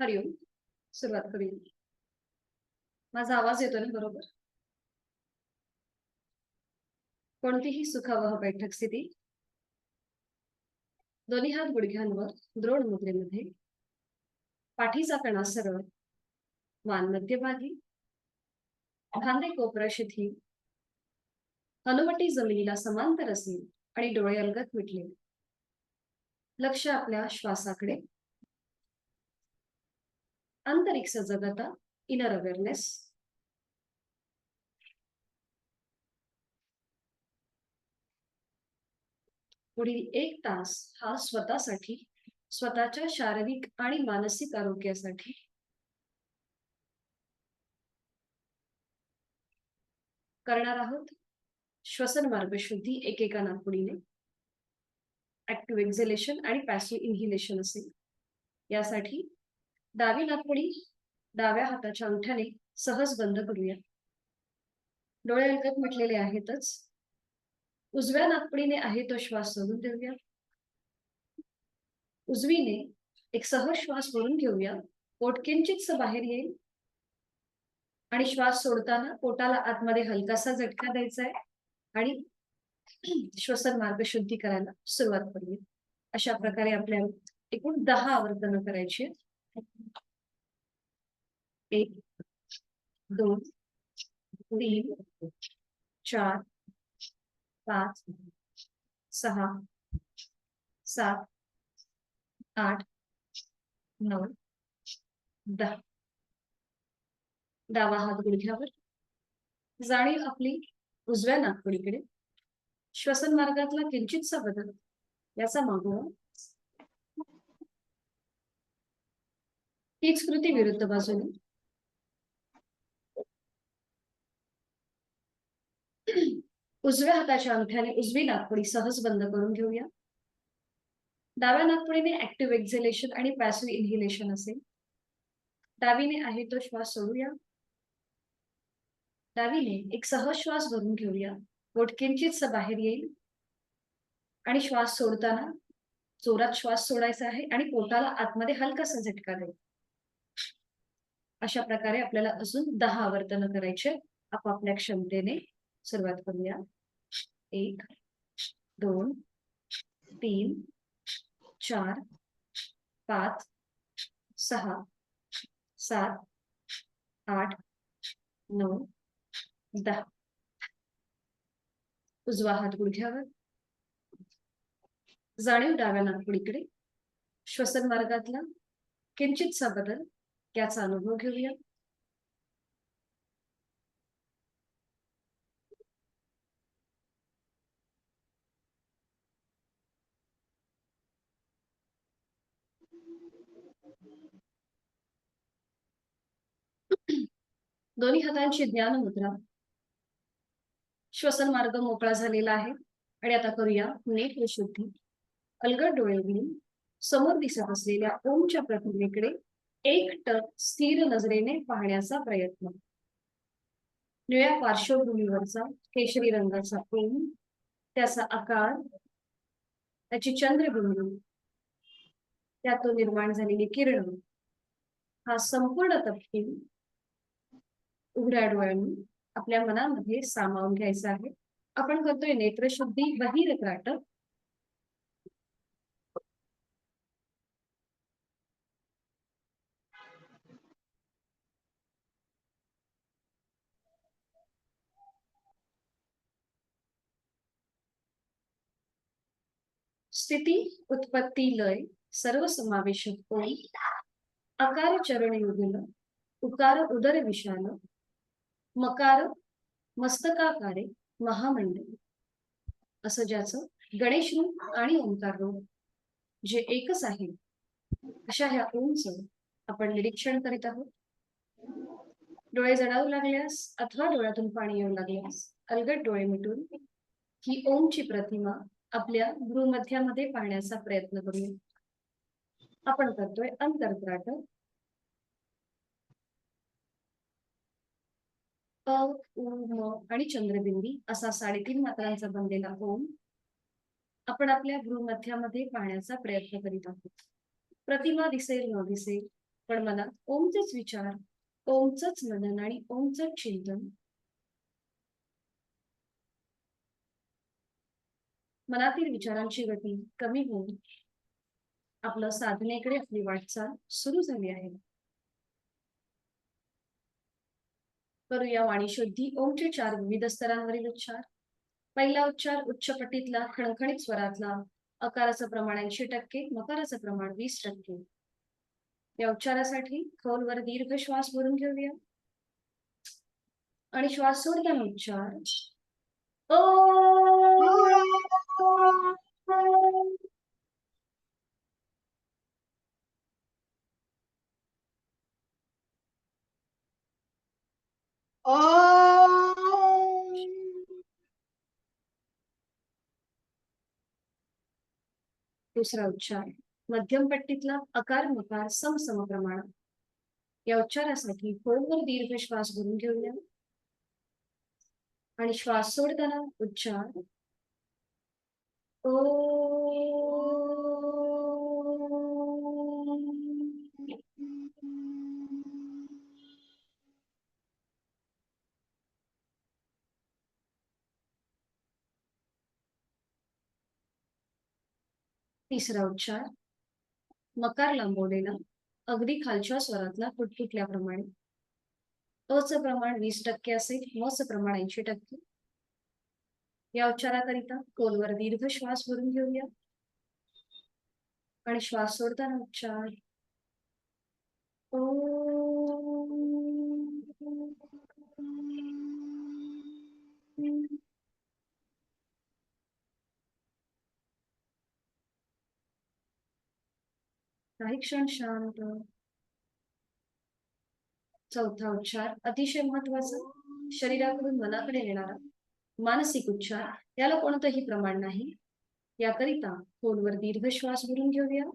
हरिओम. सुरुवात करूया. माझा आवाज येतो ना बरोबर? कोणतीही सुखावह बैठक स्थिती. दोन्ही हात गुडघ्यांवर द्रोण मुद्रेमध्ये. पाठीचा कणा सरळ, मान मध्यभागी, खांदे कोपरा शिथिल, हनुवटी जमिनीला समांतर असेल आणि डोळे अलगद मिटले. लक्ष आपल्या श्वासाकडे. आंतरिक सजगता, इनर अवेअरनेस. पुढील 1 तास हा स्वतःसाठी, स्वतःच्या शारीरिक आणि मानसिक आरोग्यासाठी करणार आहोत. श्वसन मार्ग शुद्धी एकेका नाकपुडीने. ऍक्टिव्ह एक्झेलेशन आणि पॅसिव्ह इन्हिलेशन असेल. यासाठी डावी नाकपुडी डाव्या हाताच्या अंगठ्याने सहज बंद करूया. डोळे अलगद मिटलेले आहेतच. उजव्या नाकपुडीने आहे तो श्वास सोडून देऊया. उजवीने एक सहज श्वास भरून घेऊया. पोट किंचितस बाहेर येईल आणि श्वास सोडताना पोटाला आतमध्ये हलकासा झटका द्यायचा आहे आणि श्वसन मार्ग शुद्धी करायला सुरुवात करूया. अशा प्रकारे आपल्याला एकूण 10 आवर्तन करायची. 1 2 3 4 5 6 7 8 9 10. डावा हात गुडघ्यावर. जाणीव आपली उजव्या नाकपुडीकडे. श्वसन मार्गातला किंचितसा बदल याचा मागोवा. हीच कृती विरुद्ध बाजूने. उजव्या हाताच्या अंगठ्याने उजवी नाकपुडी सहज बंद करून घेऊया. डाव्या नाकपुडीने ऍक्टिव्ह एक्झेलेशन आणि पॅसिव्ह इन्हिलेशन असेल. डावीने आहे तो श्वास सोडूया. डावीने एक सहज श्वास भरून घेऊया. पोट किंचितसं बाहेर येईल आणि श्वास सोडताना जोरात श्वास सोडायचा आहे आणि पोटाला आतमध्ये हलकासा झटका द्यायचा. अशा प्रकारे आपल्याला अजून 10 आवर्तन करायचे. आपापल्या क्षमतेने सुरुवात करूया. 1 2 3 4 5 6 7 8 9 10. उजवा हात गुडघ्यावर. जाणीव डाव्या नाकपुडीकडे. श्वसन मार्गातला किंचितसा बदल याचा अनुभव घेऊया. दोन्ही हातांची ज्ञान मुद्रा. श्वसन मार्ग मोकळा झालेला आहे आणि आता करूया नेत्र शुद्धी. अलगद डोळे उघडून समोर दिसत असलेल्या ओमच्या प्रतिमेकडे एकटक स्थिर नजरेने पाहण्याचा प्रयत्न. निळ्या पार्श्वभूमीवरचा केशरी रंगाचा ओम, त्याचा आकार, त्याची चंद्रबिंदू, त्यातून निर्माण झालेली किरण, हा संपूर्ण तपशील उघड्या डोळ्यांनी आपल्या मनामध्ये सामावून घ्यायचा आहे. आपण करतोय नेत्रशुद्धी बहिर त्राटक. स्थिती, उत्पत्ती, लय, सर्वसमावेशक ओम. आकार चरण युगल, उकार उदर विशाल, मकार मस्तकाकारे महामंडल. असं ज्याचं गणेश रूप आणि ओंकार रूप जे एकच आहे, अशा ह्या ओमचं आपण निरीक्षण करीत आहोत. डोळे जडावू लागल्यास अथवा डोळ्यातून पाणी येऊ लागल्यास अलगद डोळे मिटून ही ओमची प्रतिमा आपल्या भ्रूमध्यामध्ये पाहण्याचा प्रयत्न करूया. आपण करतोय अंतर्त्राटक. अ, उ, म आणि चंद्रबिंदी असा 3.5 मात्रांचा बनलेला ओम आपण आपल्या भ्रूमध्यामध्ये पाहण्याचा प्रयत्न करीत आहोत. प्रतिमा दिसेल न दिसेल पण मनात ओमचेच विचार, ओमचंच मनन आणि ओमचंच चिंतन. मनातील विचारांची गती कमी होऊन आपलं साधनेकडे आपली वाटचाल सुरू झाली आहे. करूया वाणी शुद्धी. ओमचे 4 विविध स्तरांवरील उच्चार. पहिला उच्चार उच्च पटीतला खणखणीत स्वरातला. अकाराचं प्रमाण 80%, मकाराचं प्रमाण 20%. या उच्चारासाठी खोलवर दीर्घ श्वास भरून घेऊया आणि श्वास सोडताना उच्चार ओ. दुसरा उच्चार मध्यम पट्टीतला अकार मकार सम सम प्रमाण. या उच्चारासाठी खोलवर दीर्घ श्वास भरून घेऊया आणि श्वास सोडताना उच्चार ओ. तिसरा उच्चार मकार लांबवलेला अगदी खालच्या स्वरातला फुटफुटल्याप्रमाणे. अचं प्रमाण 20% असेल, मचं प्रमाण 80%. या उच्चाराकरिता खोलवर दीर्घ श्वास भरून घेऊया आणि श्वास सोडताना उच्चार ओ. काही क्षण शांत. चौथा उच्चार अतिशय महत्वाचा, शरीराकडून मनाकडे येणारा मानसिक उच्चार. याला कोणतंही प्रमाण नाही. याकरिता खोलवर दीर्घ श्वास भरून घेऊया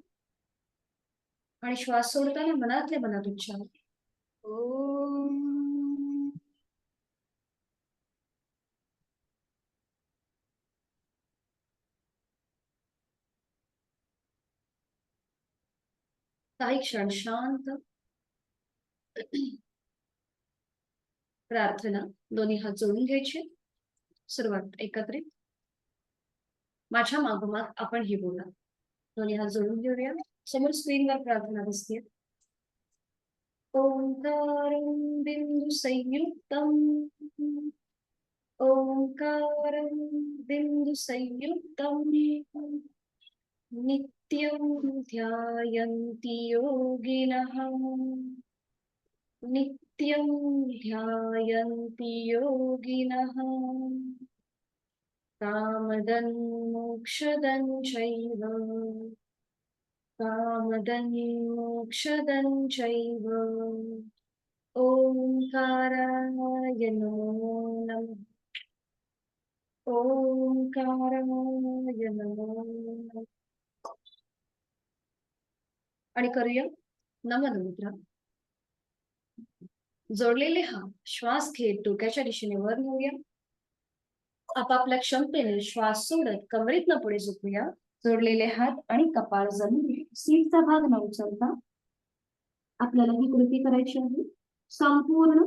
आणि श्वास सोडताना मनातल्या मनात उच्चार ओम. काही क्षण शांत. प्रार्थना. दोन्ही हात जोडून घ्यायचे. सुरुवात एकत्रित. माझ्या मागोमाग आपण ही बोला. दोन्ही हात जोडून घेऊया. समोर स्क्रीनवर प्रार्थना दिसते. ओंकारं बिंदु संयुक्तम्. ओंकारं बिंदु संयुक्तम्. नित्यं ध्यायन्ति योगिनः. नित्यं ध्यायन्ति योगिनः. कामदं मोक्षदं चैव. कामदं मोक्षदं चैव. ओंकाराय नमो नमः. ओंकाराय नमो नमः. आणि करूया नमन मुद्रा. जोडलेले हात श्वास घेत डोक्याच्या दिशेने वर नेऊया. आपापल्या क्षमतेने श्वास सोडत कमरेतनं पुढे झुकूया. जोडलेले हात आणि कपाळ जमिनीत, सीटचा भाग न उचलता आपल्याला ही कृती करायची आहे. संपूर्ण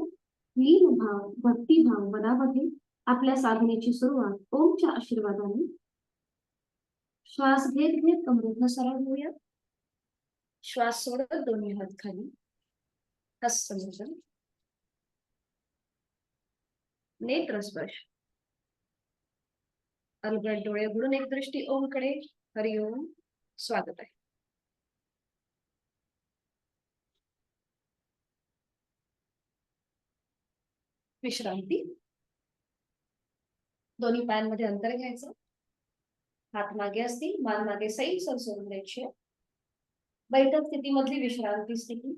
लीन भाव, भक्तिभाव मनामध्ये आपल्या साधनेची सुरुवात ओमच्या आशीर्वादाने. श्वास घेत घेत कमरेतनं सरळ होऊया. श्वास सोडत दोन्ही हात खाली. हस्तमोजन. नेत्र स्पर्श. अलगद डोळे उघडून एक दृष्टी ओमकडे. हरिओम. स्वागत आहे. विश्रांती. दोन्ही पायांमध्ये अंतर घ्यायचं. हात मागे असतील, मान मागे सैल सर सोडून द्यायची. बैठक स्थितीमधली विश्रांती स्थिती.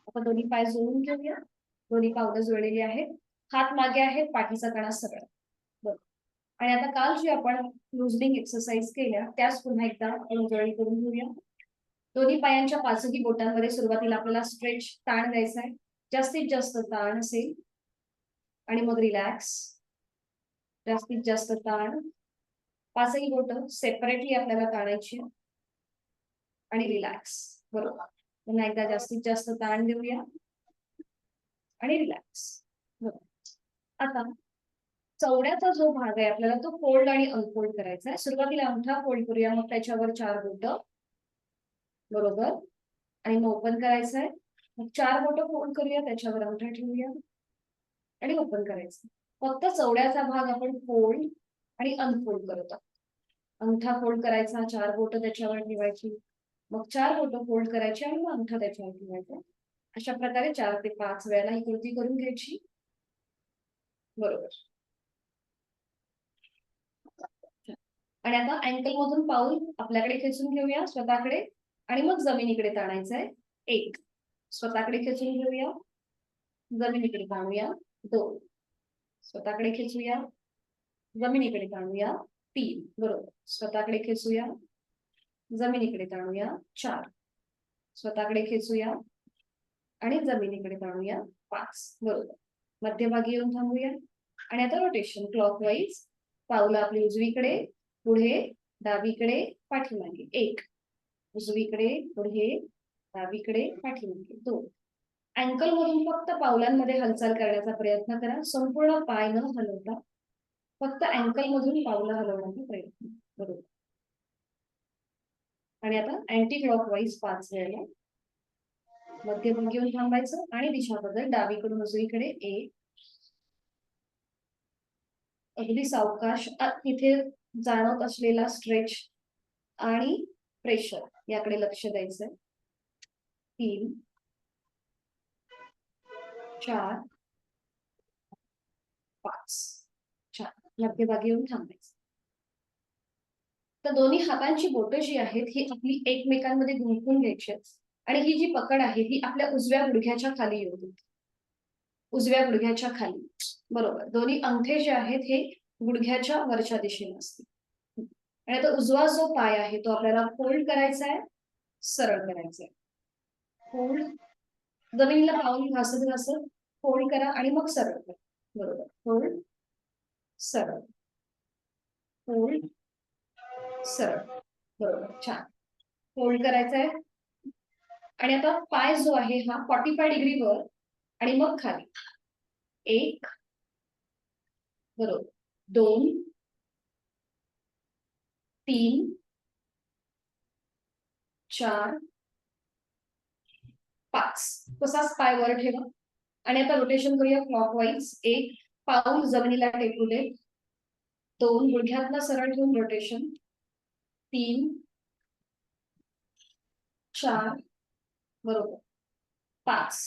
आपण दोन्ही पाय जोडून घेऊया. दोन्ही पावलं जोडलेली आहेत. हात मागे आहेत, पाठीचा कणा सरळ. बरं. आणि आता काल जे आपण लुजनिंग एक्सरसाइज केल्या त्याच पुन्हा एकदा आपण उजळणी करून घेऊया. दोन्ही पायांच्या पाचही बोटांमध्ये सुरुवातीला आपल्याला स्ट्रेच ताण द्यायचा आहे. जास्तीत जास्त ताण असेल आणि मग रिलॅक्स. जास्तीत जास्त ताण. पाचही बोट सेपरेटली आपल्याला ताणायची. आणि रिलॅक्स. बरोबर. पुन्हा एकदा जास्तीत जास्त ताण देऊया आणि रिलॅक्स. बरोबर. आता चवड्याचा जो भाग आहे आपल्याला तो फोल्ड आणि अनफोल्ड करायचा आहे. सुरुवातीला अंगठा फोल्ड करूया, मग त्याच्यावर 4 बोट. बरोबर. आणि मग ओपन करायचं आहे. मग 4 बोट फोल्ड करूया, त्याच्यावर अंगठा ठेवूया आणि ओपन करायचं. फक्त चवड्याचा भाग आपण फोल्ड आणि अनफोल्ड करत आहोत. अंगठा फोल्ड करायचा, 4 बोट त्याच्यावर ठेवायची, मग 4 बोट फोल्ड करायची आणि मग अंगठा त्याच्यावर ठेवायचा. अशा प्रकारे 4 ते 5 वेळेला ही कृती करून घ्यायची. बरोबर. आणि आता अँकल मधून पाऊल आपल्याकडे खेचून घेऊया स्वतःकडे आणि मग जमिनीकडे ताणायचंय. 1, स्वतःकडे खेचून घेऊया, जमिनीकडे ताणूया. 2, स्वतःकडे खेचूया, जमिनीकडे ताणूया. 3, बरोबर. स्वतःकडे खेचूया, जमिनीकडे ताणूया. 4, स्वतःकडे खेचूया आणि जमिनीकडे ताणूया. 5, बरोबर. मध्यभागी येऊन थांबूया आणि आता रोटेशन क्लॉकवाईज. पावलं आपली उजवीकडे, पुढे, डावीकडे, पाठीमागे. 1, उजवीकडे, पुढे, डावीकडे, पाठीमागे. 2. अँकल मधून फक्त पावलांमध्ये हालचाल करण्याचा प्रयत्न करा, संपूर्ण पाय न हलवता फक्त अँकल मधून पावलं हलवण्याचा प्रयत्न. बरोबर. आणि आता अँटी क्लॉकवाईज 5 वेळेला. मध्यभागी येऊन थांबायचं आणि दिशा बदल, डावीकडून उजवीकडे. 1, अगदी सावकाश इथे जाणवत असलेला स्ट्रेच आणि प्रेशर याकडे लक्ष द्यायचंय. 3, 4, 5. छान. मध्यभागी येऊन थांबायचं. तर दोन्ही हातांची बोटं जी आहेत ही आपली एकमेकांमध्ये गुंफून घ्यायची आणि ही जी पकड आहे ही आपल्या उजव्या गुडघ्याच्या खाली येऊ दे. उजव्या गुडघ्याच्या खाली. बरोबर. दोन्ही अंगठे जे आहेत हे गुडघ्याच्या वरच्या दिशेने असतील. आणि आता उजवा जो पाय आहे तो आपल्याला फोल्ड करायचा आहे, सरळ करायचा आहे. फोल्ड, जमिनीला पाऊल घासत घासत फोल्ड करा आणि मग सरळ करा. बरोबर. फोल्ड, सरळ, फोल्ड, सरळ. बरोबर. छान. फोल्ड करायचा आहे आणि आता पाय जो आहे हा 45 डिग्री वर आणि मग खाली. 1, बरोबर. 2, 3, 4, 5. तसाच पाय वर ठेवा आणि आता रोटेशन करूया क्लॉकवाईज. 1, पाऊल जमिनीला टेकू दे. 2, गुडघ्यातला सरळ ठेवून रोटेशन. 3, 4, बरोबर. 5,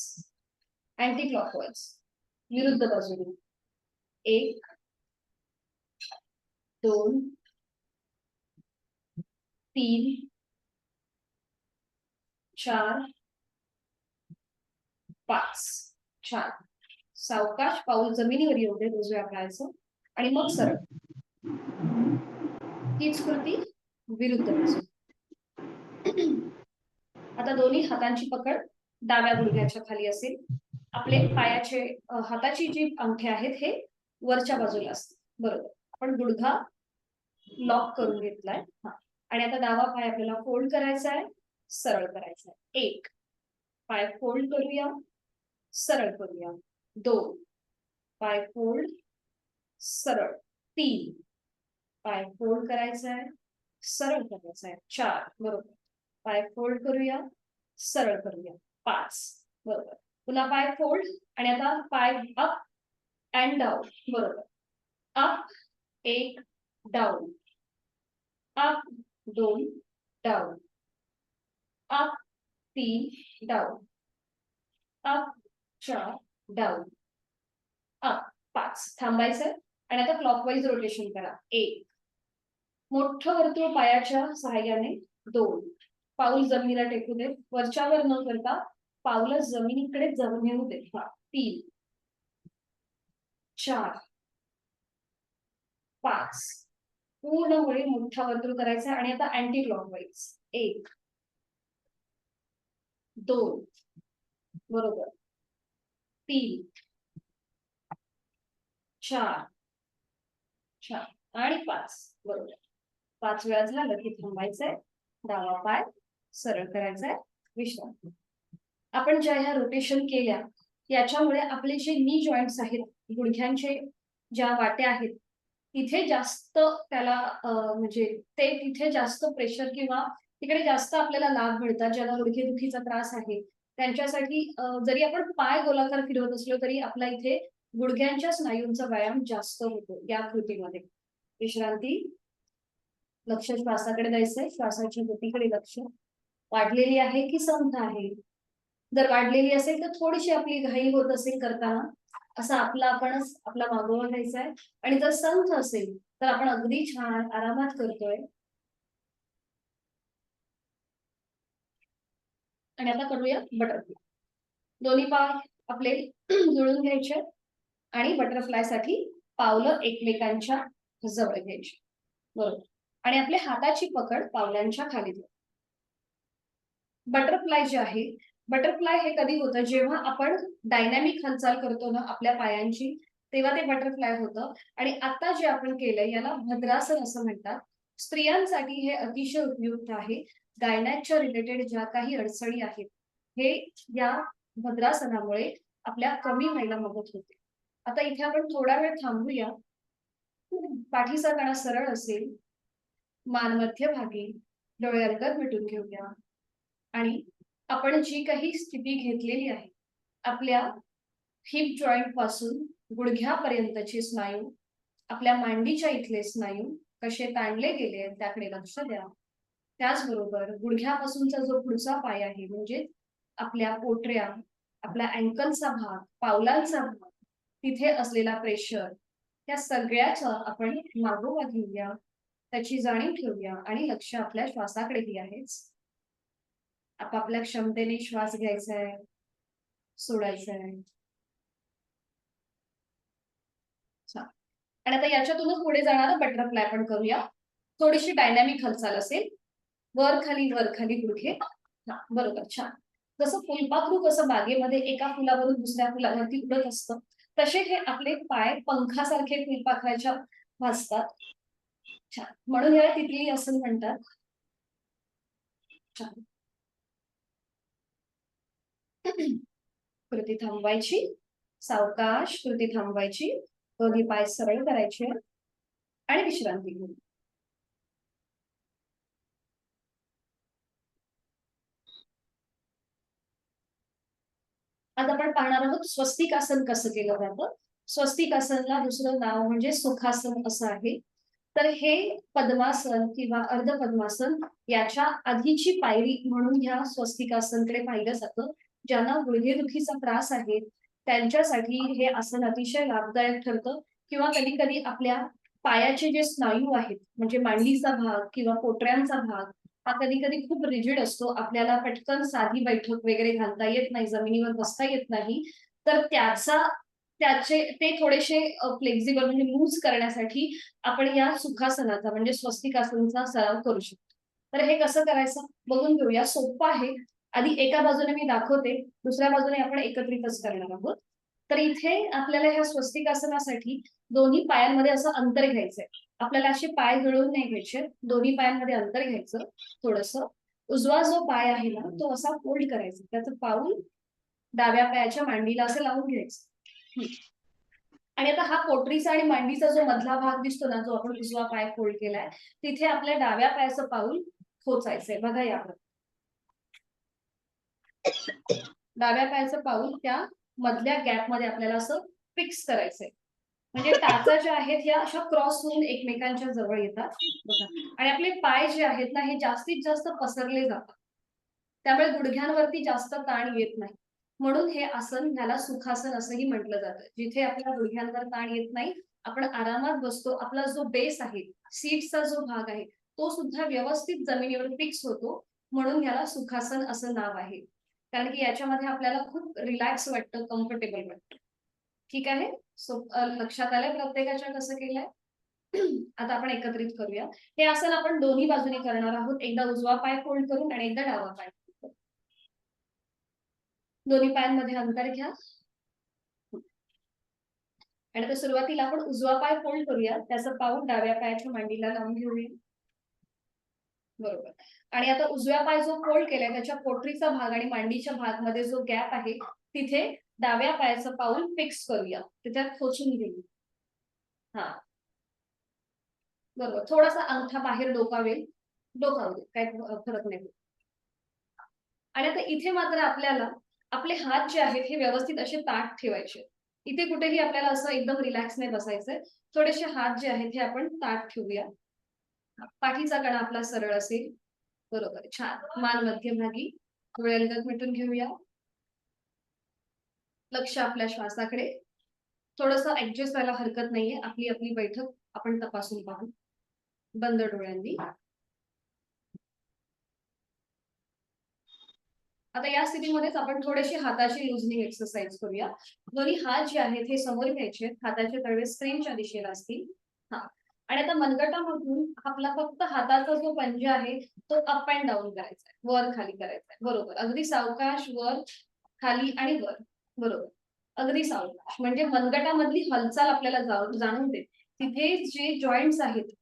अँटी क्लॉकवाईज विरुद्ध बाजूने. 1, 2, 3, 4, 5. छान. सावकाश पाऊल जमिनीवर येऊ दे उजव्या पायाचं आणि मग सरळ. हीच कृती विरुद्ध बाजू. आता दोन्ही हातांची पकड डाव्या गुडघ्याच्या खाली असेल. आपले पायाचे हाताची जी अंगठे आहेत हे वरच्या बाजूला असतील. बरोबर. आपण गुडघा लॉक करून घेतलाय. आणि आता डावा पाय आपल्याला फोल्ड करायचा आहे, सरळ करायचा आहे. 1, पाय फोल्ड करूया, सरळ करूया. 2, पाय फोल्ड, सरळ. 3, पाय फोल्ड करायचा आहे, सरळ करायचा आहे. 4, बरोबर. पाय फोल्ड करूया, सरळ करूया. 5, बरोबर. पुन्हा पाय फोल्ड आणि आता पाय अप अँड डाऊन. बरोबर. Up 1, down. Up 2, down. Up 3, down. Up 4, down. Up 5. थांबायचं आणि आता क्लॉकवाईज रोटेशन करा. 1, मोठं वर्तुळ पायाच्या सहाय्याने. 2, पाऊल जमिनीला टेकू दे, वरच्यावर न करता पावलं जमिनीकडे नेऊ दे. 3, 4, 5. पूर्ण मुळे मोठा वर्तुळ करायचा आणि आता अँटी क्लॉकवाईज. 1, 2, बरोबर. 3, 4, आणि 5, बरोबर. 5 वेळा झालं की थांबायचंय. डावा पाय सरळ करायचंय, विश्रांती. आपण ज्या ह्या रोटेशन केल्या याच्यामुळे आपले जे नी जॉईंट्स आहेत, गुडघ्यांचे ज्या वाट्या आहेत, तिथे जास्त त्याला म्हणजे ते तिथे जास्त प्रेशर किंवा तिकडे जास्त आपल्याला लाभ मिळतात. ज्याला गुडघेदुखीचा त्रास आहे त्यांच्यासाठी जरी आपण पाय गोलाकार फिरवत असलो तरी आपला इथे गुडघ्यांच्या स्नायूंचा व्यायाम जास्त होतो या कृतीमध्ये. विश्रांती. लक्ष श्वासाकडे द्यायचंय, श्वासाच्या गतीकडे लक्ष. वाढलेली आहे की संथ आहे? जर वाढलेली असेल तर थोडीशी आपली घाई होत असेल करताना, असा आपणच आपला मागोवा घ्यायचा आहे. आणि जर संथ असेल तर आपण अगदी छान आरामात करतोय. आणि आता करूया बटरफ्लाय. दोन्ही पाय आपले जुळून घ्यायचे आणि बटरफ्लाय साठी पावलं एकमेकांच्या जवळ घ्यायची. बरोबर. आणि आपल्या हाताची पकड पावलांच्या खाली घ्या. बटरफ्लाय जे आहे, बटरफ्लाय हे कधी होतं जेव्हा आपण डायनॅमिक हालचाल करतो ना आपल्या पायांची, तेव्हा ते बटरफ्लाय होतं. आणि आता जे आपण केलंय याला भद्रासन असं म्हणतात. स्त्रियांसाठी हे अतिशय उपयुक्त आहे. गायनॅकच्या रिलेटेड ज्या काही अडचणी आहेत, हे या भद्रासनामुळे आपल्या कमी व्हायला मदत होते. आता इथे आपण थोडा वेळ थांबूया. पाठीचा कणा सरळ असेल, मान मध्यभागी, डोळे अलगद मिटून घेऊया. आणि आपण जी काही स्थिती घेतलेली आहे, आपल्या हिप जॉईंट पासून गुडघ्यापर्यंतचे स्नायू, आपल्या मांडीच्या इथले स्नायू कसे ताणले गेले त्याकडे लक्ष द्या. त्याचबरोबर गुडघ्यापासूनचा जो पुढचा पाय आहे म्हणजे आपल्या पोटऱ्या, आपल्या अँकलचा भाग, पावलांचा भाग, तिथे असलेला प्रेशर, त्या सगळ्याचा आपण मागोवा घेऊया, त्याची जाणीव ठेवूया आणि लक्ष आपल्या श्वासाकडेही आहेच. आपापल्या क्षमतेने श्वास घ्यायचा आहे, सोडायचा आहे. आणि आता याच्यातूनच पुढे जाणारा बटरफ्लाय पण करूया. थोडीशी डायनॅमिक हालचाल असेल, वर खाली गुडघे. बरोबर, छान. जसं फुलपाखरू कसं बागेमध्ये एका फुलावरून दुसऱ्या फुलावरती उडत असतं, तसे हे आपले पाय पंखासारखे फुलपाखराच्या भासतात. छान. म्हणून याला तितली असं म्हणतात. छान. कृती थांबवायची, सावकाश कृती थांबवायची, दोन्ही पाय सरळ करायचे आणि विश्रांती घेऊ. आज आपण पाहणार आहोत स्वस्तिक आसन कसं केलं जातं. स्वस्तिक आसनला दुसरं नाव म्हणजे सुखासन असं आहे. तर हे पद्मासन किंवा अर्ध पद्मासन याच्या आधीची पायरी म्हणून ह्या स्वस्तिकासनकडे पाहिलं जातं. ज्यांना गुडघेदुखीचा त्रास आहे त्यांच्यासाठी हे आसन अतिशय लाभदायक ठरतं. किंवा कधी कधी आपल्या पायाचे जे स्नायू आहेत म्हणजे मांडीचा भाग किंवा पोटऱ्यांचा भाग हा कधी कधी खूप रिजिड असतो. आपल्याला पटकन साधी बैठक वगैरे घालता येत नाही, जमिनीवर बसता येत नाही. तर त्याचे ते थोडेसे फ्लेक्झिबल म्हणजे मूव्ह करण्यासाठी आपण या सुखासनाचा म्हणजे स्वस्तिकासनाचा सराव करू शकतो. तर हे कसं करायचं बघून घेऊया. सोपं आहे. आधी एका बाजूने मी दाखवते, दुसऱ्या बाजूने आपण एकत्रितच करणार आहोत. तर इथे आपल्याला ह्या स्वस्तिकासनासाठी दोन्ही पायांमध्ये असं अंतर घ्यायचंय. आपल्याला असे पाय जुळवून नाही घ्यायचे, दोन्ही पायांमध्ये अंतर घ्यायचं थोडंसं. उजवा जो पाय आहे ना तो असा फोल्ड करायचा, त्याचं पाऊल डाव्या पायाच्या मांडीला असं लावून घ्यायचं. आणि आता हा पोटरीचा आणि मांडीचा जो मधला भाग दिसतो ना, जो आपण उजवा पाय फोल्ड केलाय, तिथे आपल्या डाव्या पायाचं पाऊल खोचायचंय. बघा यावर डाव्या पायाचं पाऊल त्या मधल्या गॅप मध्ये आपल्याला असं फिक्स करायचंय. म्हणजे टाचा ज्या आहेत या अशा क्रॉस होऊन एकमेकांच्या जवळ येतात. बघा. आणि आपले पाय जे आहेत ना हे जास्तीत जास्त पसरले जातात. त्यामुळे गुडघ्यांवरती जास्त ताण येत नाही. म्हणून हे आसन ह्याला सुखासन असंही म्हटलं जातं. जिथे आपल्या गुडघ्यांवर ताण येत नाही, आपण आरामात बसतो. आपला जो बेस आहे, सीटचा जो भाग आहे, तो सुद्धा व्यवस्थित जमिनीवर फिक्स होतो. म्हणून ह्याला सुखासन असं नाव आहे. कारण की याच्यामध्ये आपल्याला खूप रिलॅक्स वाटतं, कम्फर्टेबल वाटतं. ठीक आहे. सो लक्षात आलंय प्रत्येकाच्या कसं केलंय. आता आपण एकत्रित करूया. हे आसन आपण दोन्ही बाजूने करणार आहोत. एकदा उजवा पाय फोल्ड करून आणि एकदा डावा पाय. दोन्ही पायांमध्ये अंतर घ्या. आणि आता सुरुवातीला आपण उजवा पाय फोल्ड करूया, त्याचं पाऊल डाव्या पायाच्या मांडीला लावून घेऊया. बरोबर. आणि आता उजव्या पाय जो फोल्ड केलाय त्याच्या पोटरीचा भाग आणि मांडीच्या भागमध्ये जो गॅप आहे तिथे डाव्या पायाचं पाऊल फिक्स करूया, त्याच्यात खोचून घेऊ. हा, बरोबर. थोडासा अंगठा बाहेर डोकावेल, डोकावू दे, काही फरक नाही. आणि आता इथे मात्र आपल्याला आपले हात जे आहेत हे व्यवस्थित असे ताठ ठेवायचे. इथे कुठेही आपल्याला असं एकदम रिलॅक्स नाही बसायचंय. थोडेसे हात जे आहेत हे आपण ताठ ठेवूया. पाठीचा कणा आपला सरळ असेल. बरोबर, छान. मान मध्यभागी, डोळे अलगद मिटून घेऊया. लक्ष आपल्या श्वासाकडे. थोडंसं ऍडजस्ट व्हायला हरकत नाहीये. आपली आपली बैठक आपण तपासून पाहू. बंद डोळ्यांनी. आता या स्थितीमध्येच आपण थोडेसे हाताची लुजनिंग एक्सरसाइज करूया. दोन्ही हात जे आहेत हे समोर घ्यायचे, हाताचे तळवे स्क्रीनच्या दिशेला असतील. हा, आणि आता मनगटामधून आपला फक्त हाताचा जो पंजा आहे तो अप अँड डाऊन करायचा आहे, वर खाली करायचा आहे. बरोबर, अगदी सावकाश वर खाली आणि वर. बरोबर, अगदी सावकाश. म्हणजे मनगटामधली हालचाल आपल्याला जाणून देत. तिथे जे जॉईंट्स आहेत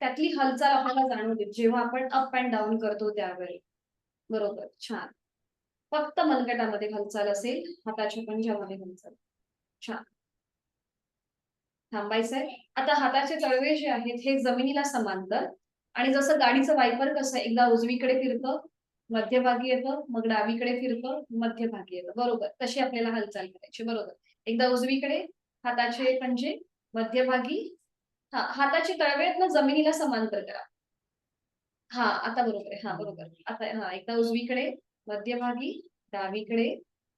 त्यातली हालचाल आपल्याला जाणून देत जेव्हा आपण अप अँड डाऊन करतो त्यावेळी. बरोबर, छान. फक्त मनगटामध्ये हालचाल असेल, हाताच्या पंजामध्ये हालचाल. छान. थांबायचंय. आता हाताचे तळवे जे आहेत हे जमिनीला समांतर, आणि जसं गाडीचं वायपर कसं एकदा उजवीकडे फिरतं, मध्यभागी येतं, मग डावीकडे फिरतं, मध्यभागी येतं. बरोबर, तशी आपल्याला हालचाल करायची. बरोबर, एकदा उजवीकडे, हाताचे पंजे मध्यभागी. हा, हाताचे तळवे आहेत ना जमिनीला समांतर करा. हा, आता बरोबर आहे. हा, बरोबर. आता हा, एकदा उजवीकडे, मध्यभागी, डावीकडे,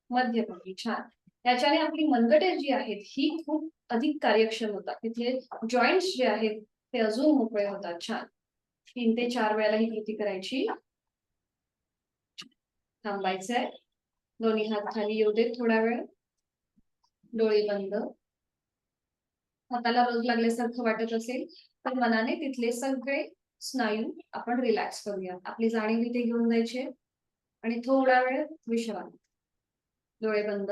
मध्यभागी. छान. त्याच्याने आपली मनगटे जी आहेत ही खूप अधिक कार्यक्षम होतात. तिथले जॉईंट्स जे आहेत ते अजून मोकळे होतात. छान. 3 ते 4 वेळेला ही कृती करायची. थांबायचंय. दोन्ही हात खाली येऊ देत थोडा वेळ. डोळे बंद. हाताला रोग लागल्यासारखं वाटत असेल तर मनाने तिथले सगळे स्नायू आपण रिलॅक्स करूया. आपली जाणीव इथे घेऊन जायची आणि थोडा वेळ विश्रांती. डोळे बंद.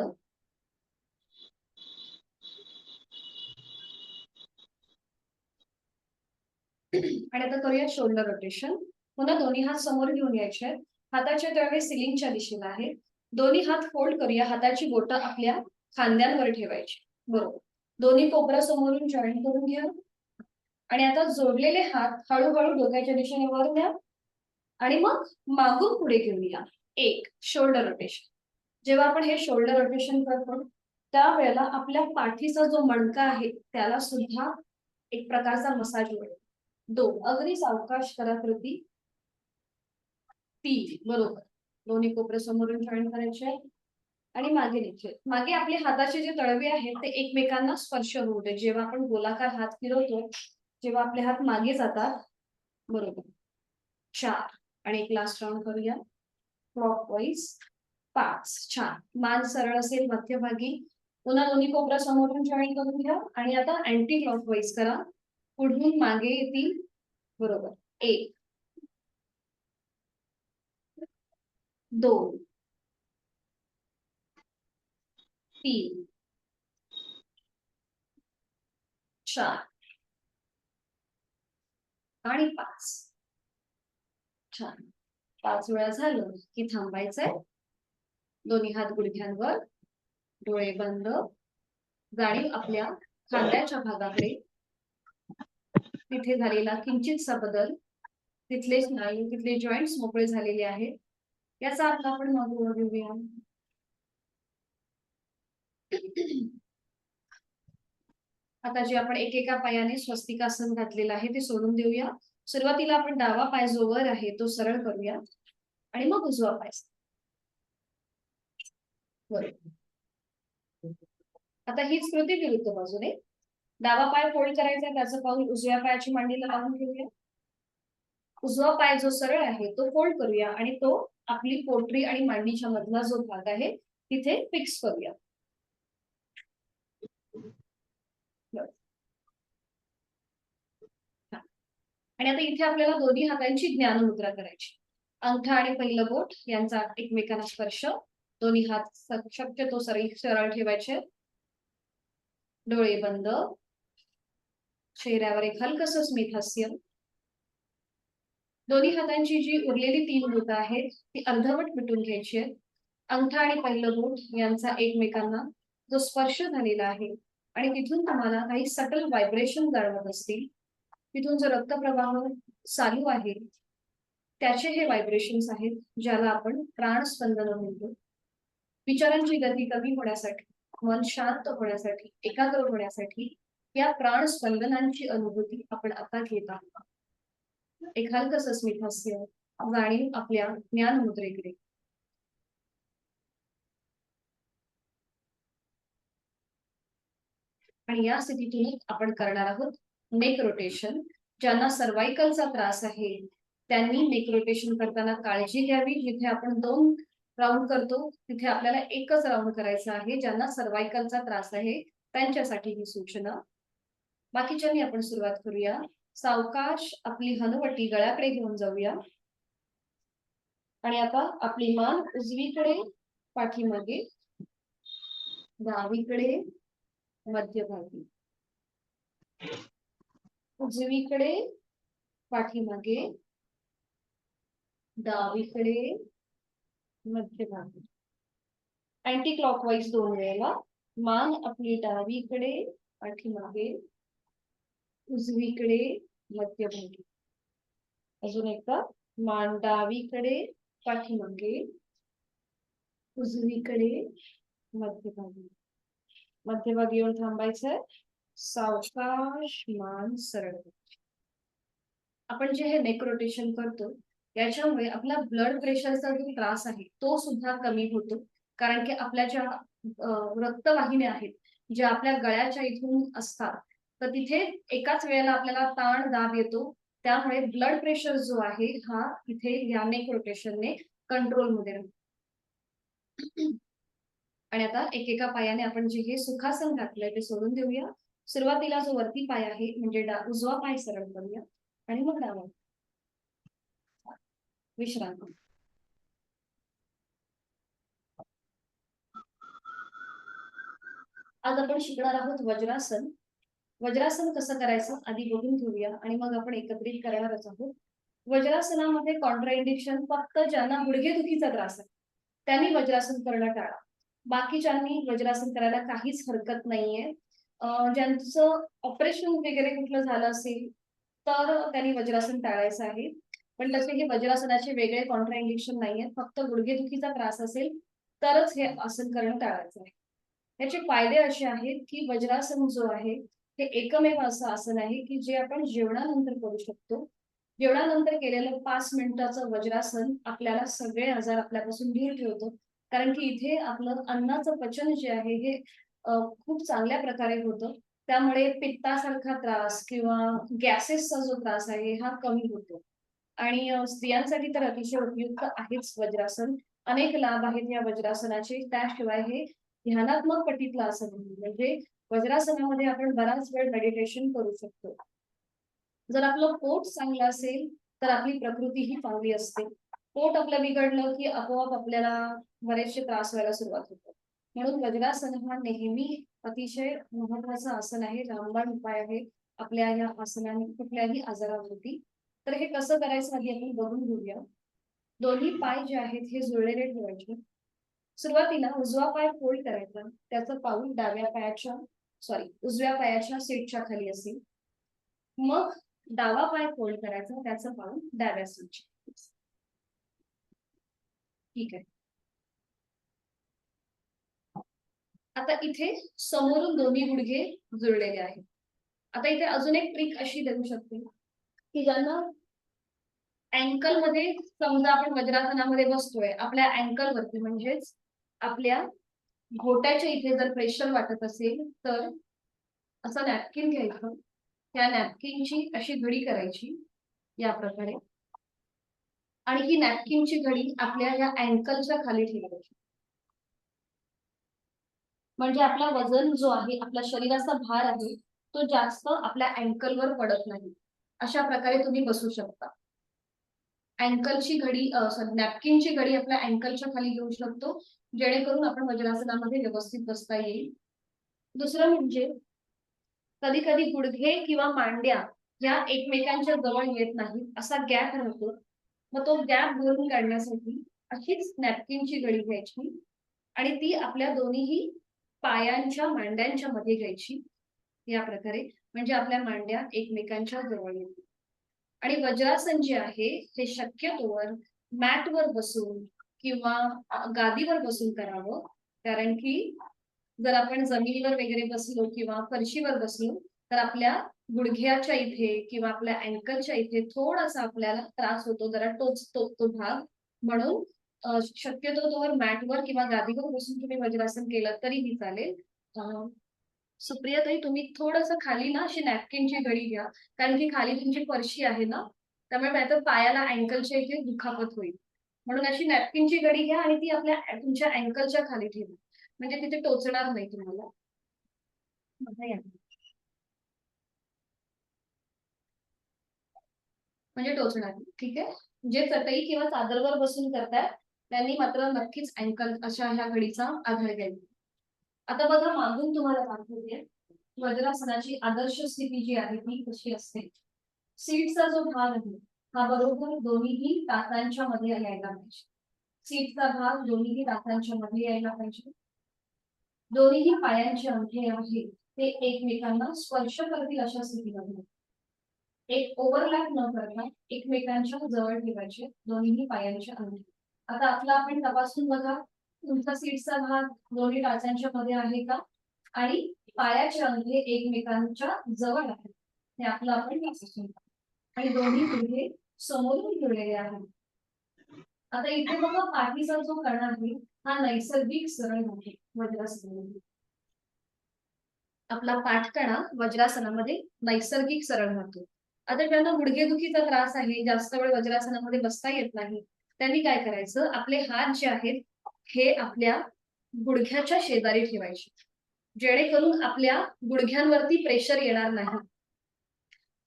आणि आता करूया शोल्डर रोटेशन. पुन्हा दोन्ही हात समोर घेऊन यायचे आहेत. हाताचे तळवे सिलिंगच्या दिशेला आहेत. दोन्ही हात फोल्ड करूया. हाताची बोटं आपल्या खांद्यांवर ठेवायची. बरोबर, दोन्ही कोपरा समोरून जॉईन करून घ्या. आणि आता जोडलेले हात हळूहळू डोक्याच्या दिशेने वर न्या आणि मग मागून पुढे घेऊन या. एक शोल्डर रोटेशन. जेव्हा आपण हे शोल्डर रोटेशन करतो त्यावेळेला आपल्या पाठीचा जो मणका आहे त्याला सुद्धा एक प्रकारचा मसाज मिळतो. 2 अगदी सावकाश करा कृती. 3 बरोबर, दोन्ही कोपरे समोरून जॉईन करायचे आणि मागे न्यायचे. मागे आपले हाताचे जे तळवे आहेत ते एकमेकांना स्पर्श होऊ दे. जेव्हा आपण गोलाकार हात फिरवतो जेव्हा आपले हात मागे जातात. बरोबर, 4. आणि एक लास्ट राऊंड करूया. क्लॉकवाईज 5. छान. मान सरळ असेल मध्यभागी. पुन्हा दोन्ही कोपरा समोरून जॉईन करून घ्या आणि आता अँटी क्लॉकवाईज करा. पुढून मागे येतील. बरोबर, 1, 2, 3, 4 आणि 5. छान. 5 वेळा झालं की थांबायचंय. दोन्ही हात गुडघ्यांवर, डोळे बंद. जाणीव आपल्या खांद्याच्या भागाकडे. तिथे झालेला किंचितसा बदल, तिथले स्नायू, तिथले जॉईंट्स मोकळे झालेले आहेत याचा अर्थ आपण मागोवा घेऊया. आता जे आपण एकेका पायाने स्वस्तिकासन घातलेलं आहे ते सोडून देऊया. सुरुवातीला आपण डावा पाय जो वर आहे तो सरळ करूया आणि मग उजवा पाय. आता हीच कृती विरुद्ध बाजूने. डावा पाय फोल्ड करायचा, त्याचं पाऊल उजव्या पायाची मांडीला लावून घेऊया. उजवा पाय जो सरळ आहे तो फोल्ड करूया आणि तो आपली पोटरी आणि मांडीच्या मधला जो भाग आहे तिथे फिक्स करूया. आणि आता इथे आपल्याला दोन्ही हातांची ज्ञान मुद्रा करायची. अंगठा आणि पहिलं बोट यांचा एकमेकांना स्पर्श. दोन्ही हात शक्यतो सरळ ठेवायचे. डोळे बंद. चेहऱ्यावर एक हलकस स्मित हास्य. दोन्ही हातांची जी उरलेली 3 बोटं आहेत ती अर्धवट मिटून घ्यायची आहेत. अंगठा आणि पहिलं बोट यांचा एकमेकांना जो स्पर्श झालेला आहे आणि तिथून तुम्हाला काही सटल व्हायब्रेशन जाणवत असतील, तिथून जो रक्तप्रवाह चालू आहे त्याचे हे व्हायब्रेशन्स आहेत, ज्याला आपण प्राणस्पंदन म्हणतो. विचारांची गती कमी होण्यासाठी, मन शांत होण्यासाठी, एकाग्र होण्यासाठी या प्राणस्पंदनांची अनुभूती आपण आता घेत आहोत. एक हलकसं स्मित हास्य, जाणीव आपल्या ज्ञान मुद्रेकडे. आणि या स्थितीतून आपण करणार आहोत नेक रोटेशन. ज्यांना सर्वायकलचा त्रास आहे त्यांनी नेक रोटेशन करताना काळजी घ्यावी. जिथे आपण 2 राऊंड करतो तिथे आपल्याला एकच राऊंड करायचा आहे. ज्यांना सर्वायकलचा त्रास आहे त्यांच्यासाठी ही सूचना. बाकीच्यांनी आपण सुरुवात करूया. सावकाश आपली हनुवटी गळ्याकडे घेऊन जाऊया आणि आता आपली मान उजवीकडे, पाठीमागे, डावीकडे, मध्यभागी, उजवीकडे, पाठीमागे, डावीकडे, मध्यभागी. अँटी क्लॉकवाईज 2 वेळेला. मान आपली डावीकडे, पाठीमागे, उजवीकडे, मध्यभागी. अजून एकदा. मान डावीकडे, पाठीमागे, उजवीकडे, मध्यभागी. मध्यभागी येऊन थांबायचंय. सावकाश मान सरळ. आपण जे हे नेक रोटेशन करतो याच्यामुळे आपला ब्लड प्रेशरचा जो त्रास आहे तो सुद्धा कमी होतो. कारण की आपल्या ज्या रक्तवाहिन्या आहेत ज्या आपल्या गळ्याच्या इथून असतात, तर तिथे एकाच वेळेला आपल्याला ताण दाब येतो. त्यामुळे ब्लड प्रेशर जो आहे हा इथे या नेक रोटेशनने कंट्रोलमध्ये राहतो. आणि आता एकेका पायाने आपण जे हे सुखासन घातलंय ते सोडून देऊया. सुरुवातीला जो वरती पाय आहे म्हणजे उजवा पाय सरळ करूया आणि मग डावा. विश्रांती. आज आपण शिकणार आहोत वज्रासन. वज्रासन कसं करायचं आधी बघून घेऊया आणि मग आपण एकत्रित करणारच आहोत. वज्रासनामध्ये कॉन्ट्राइंडिक्शन फक्त ज्यांना गुडघेदुखीचा त्रास आहे त्यांनी वज्रासन करणं टाळा. बाकीच्यांनी वज्रासन करायला काहीच हरकत नाहीये. ज्यांचं ऑपरेशन वगैरे कुठलं झालं असेल तर त्यांनी वज्रासन टाळायचं आहे. पण तसे हे वज्रासनाचे वेगळे कॉन्ट्राइंडिक्शन नाहीये. फक्त गुडघेदुखीचा त्रास असेल तरच हे आसन करणं टाळायचं आहे. याचे फायदे असे आहेत की वज्रासन जो आहे हे एकमेव असं आसन आहे की जे आपण जेवणानंतर करू शकतो. जेवणानंतर केलेलं 5 मिनिटाचं वज्रासन आपल्याला सगळे आजार आपल्यापासून दूर ठेवतो. कारण की इथे आपलं अन्नाचं पचन जे आहे हे खूप चांगल्या प्रकारे होतं. त्यामुळे पित्तासारखा त्रास किंवा गॅसेसचा जो त्रास आहे हा कमी होतो. आणि स्त्रियांसाठी तर अतिशय उपयुक्त आहेच वज्रासन. अनेक लाभ आहेत या वज्रासनाचे. त्याशिवाय हे ध्यानात्मक पटीतलं आसन आहे. म्हणजे वज्रासनामध्ये आपण बराच वेळ मेडिटेशन करू शकतो. जर आपलं पोट चांगलं असेल तर आपली प्रकृती ही चांगली असते. पोट आपलं बिघडलं की आपोआप आपल्याला बरेचसे त्रास व्हायला सुरुवात होते. म्हणून वज्रासन हा नेहमी अतिशय महत्वाचं आसन आहे. रामबाण उपाय आहे आपल्या या आसनाने कुठल्याही आजारावरती. तर हे कसं करायचं आधी आपण बघून घेऊया. दोन्ही पाय जे आहेत हे जुळलेले ठेवायचे. सुरुवातीला उजवा पाय फोल्ड करायचा. त्याचं पाऊल उजव्या पायाच्या सीटच्या खाली असेल. मग डावा पाय फोल्ड करायचा. त्याचं पाऊल डाव्या सीटच्या. ठीक आहे. आता इथे समोरून दोन्ही गुडघे जुळलेले आहेत. आता इथे अजून एक ट्रिक अशी देऊ शकते की ज्यांना अँकल मध्ये समजा आपण वज्रासनामध्ये बसतोय, आपल्या अँकल वरती म्हणजेच आपल्या घोट्याच्या इथे जर प्रेशर वाटत असेल तर असं नॅपकिन घ्यायचं. त्या नॅपकिनची अशी घडी करायची या प्रकारे आणि ही नॅपकिनची घडी आपल्या या अँकलच्या खाली ठेवायची. म्हणजे आपला वजन जो आहे आपल्या शरीराचा भार आहे तो जास्त आपल्या अँकलवर पडत नाही. अशा प्रकारे तुम्ही बसू शकता. अँकलची घडी नॅपकिनची घडी आपल्या अँकलच्या खाली घेऊ शकतो जेणेकरून आपण वज्रासनामध्ये व्यवस्थित बसता येईल. दुसरं म्हणजे कधी कधी गुडघे किंवा मांड्या ह्या एकमेकांच्या जवळ येत नाही, असा गॅप राहतो. मग तो गॅप भरून काढण्यासाठी अशीच नॅपकिनची गळी घ्यायची आणि ती आपल्या दोन्हीही पायांच्या मांड्यांच्या मध्ये घ्यायची या प्रकारे, म्हणजे आपल्या मांड्या एकमेकांच्या जवळ येतील. आणि वज्रासन जे आहे ते शक्यतोवर मॅटवर बसून किंवा गादीवर बसून करावं. कारण की जर आपण जमिनीवर वगैरे बसलो किंवा फरशीवर बसलो तर आपल्या गुडघ्याच्या इथे किंवा आपल्या अँकलच्या इथे थोडासा आपल्याला त्रास होतो, जरा टोचतो तो भाग. म्हणून शक्यतो तोवर मॅटवर किंवा गादीवर बसून तुम्ही वज्रासन केलं तरीही चालेल. सुप्रियाताई, तुम्ही थोडंसं खाली ना अशी नॅपकिनची गळी घ्या, कारण की खाली तुमची फरशी आहे ना, त्यामुळे नाहीतर पायाला अँकलच्या इथे दुखापत होईल. म्हणून अशी नॅपकिनची गळी घ्या आणि ती आपल्या तुमच्या अँकलच्या खाली ठेवा, म्हणजे तिथे टोचणार नाही तुम्हाला. म्हणजे टोचणार नाही. ठीक आहे. जे चटई किंवा चादरवर बसून करतात त्यांनी मात्र नक्कीच अँकल अशा ह्या घडीचा आधार घ्यायचा. आता बघा, मागून तुम्हाला दाखवते वज्रासनाची आदर्श स्थिती जी आहे ती कशी असते. सीटचा जो भाग आहे हा बरोबर दोन्हीही दातांच्या मध्ये यायला पाहिजे. सीटचा भाग दोन्हीही दातांच्या मध्ये यायला पाहिजे. दोन्हीही पायांचे अंगठे आहे ते एकमेकांना स्पर्श करतील अशा स्थितीमध्ये एक ओव्हरलॅप न करता एकमेकांच्या जवळ ठेवायचे दोन्हीही पायांचे अंगठे. आता आपला आपण तपासून बघा, तुमचा सीटचा भाग दोन्ही टाचांच्या मध्ये आहे का आणि पायाचे अंगठे एकमेकांच्या जवळ आहेत हे आपलं आपण तपासून. आणि दोन्ही गुडघे समोरून ठेवलेले आहेत. आता इथे बघा, पाठीचा जो कणा आहे हा नैसर्गिक सरळ आहे वज्रासनामध्ये. आपला पाठकणा वज्रासनामध्ये नैसर्गिक सरळ राहतो. आता ज्यांना गुडघेदुखीचा त्रास आहे, जास्त वेळ वज्रासनामध्ये बसता येत नाही, त्यांनी काय करायचं, आपले हात जे आहेत हे आपल्या गुडघ्याच्या शेजारी ठेवायचे, जेणेकरून आपल्या गुडघ्यांवरती प्रेशर येणार नाही.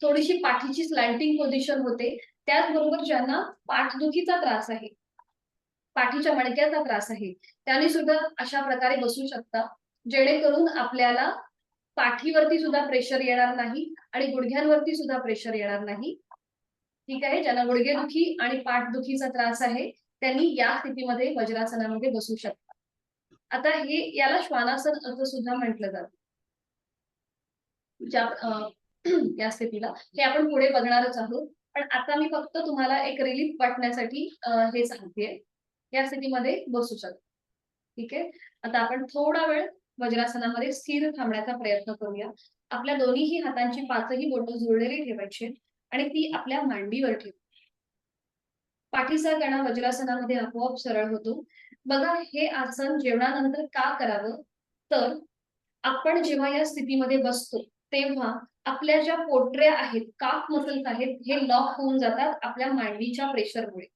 थोडीशी पाठीची स्लॅन्टिंग पोझिशन होते. त्याचबरोबर ज्यांना पाठदुखीचा त्रास आहे, पाठीच्या मणक्याचा त्रास आहे, त्यांनी सुद्धा अशा प्रकारे बसू शकता, जेणेकरून आपल्याला पाठीवरती सुद्धा प्रेशर येणार नाही आणि गुडघ्यांवरती सुद्धा प्रेशर येणार नाही. ठीक आहे. ज्यांना गुडघेदुखी आणि पाठदुखीचा त्रास आहे त्यांनी या स्थितीमध्ये वज्रासनामध्ये बसू शकतात. आता हे याला श्वानासन असं सुद्धा म्हटलं जातं. ज्या या स्थितीला हे आपण पुढे बघणारच आहोत, पण आता मी फक्त तुम्हाला एक रिलीफ वाटण्यासाठी हे सांगतेय. या स्थितीमध्ये बसू शकतो. ठीक आहे. आता आपण थोडा वेळ वज्रासनामध्ये स्थिर थांबण्याचा प्रयत्न करूया. आपल्या दोन्हीही हातांची पाचही बोटं जुळलेली ठेवायची आणि ती आपल्या मांडीवर ठेव. पाठीचा कणा वज्रासनामध्ये आपोआप सरळ होतो. बघा, हे आसन जेवणानंतर का करावं, तर आपण जेव्हा या स्थितीमध्ये बसतो तेव्हा आपल्या ज्या पोटऱ्या आहेत, काफ मसल्स आहेत, हे लॉक होऊन जातात आपल्या मांडीच्या प्रेशरमुळे.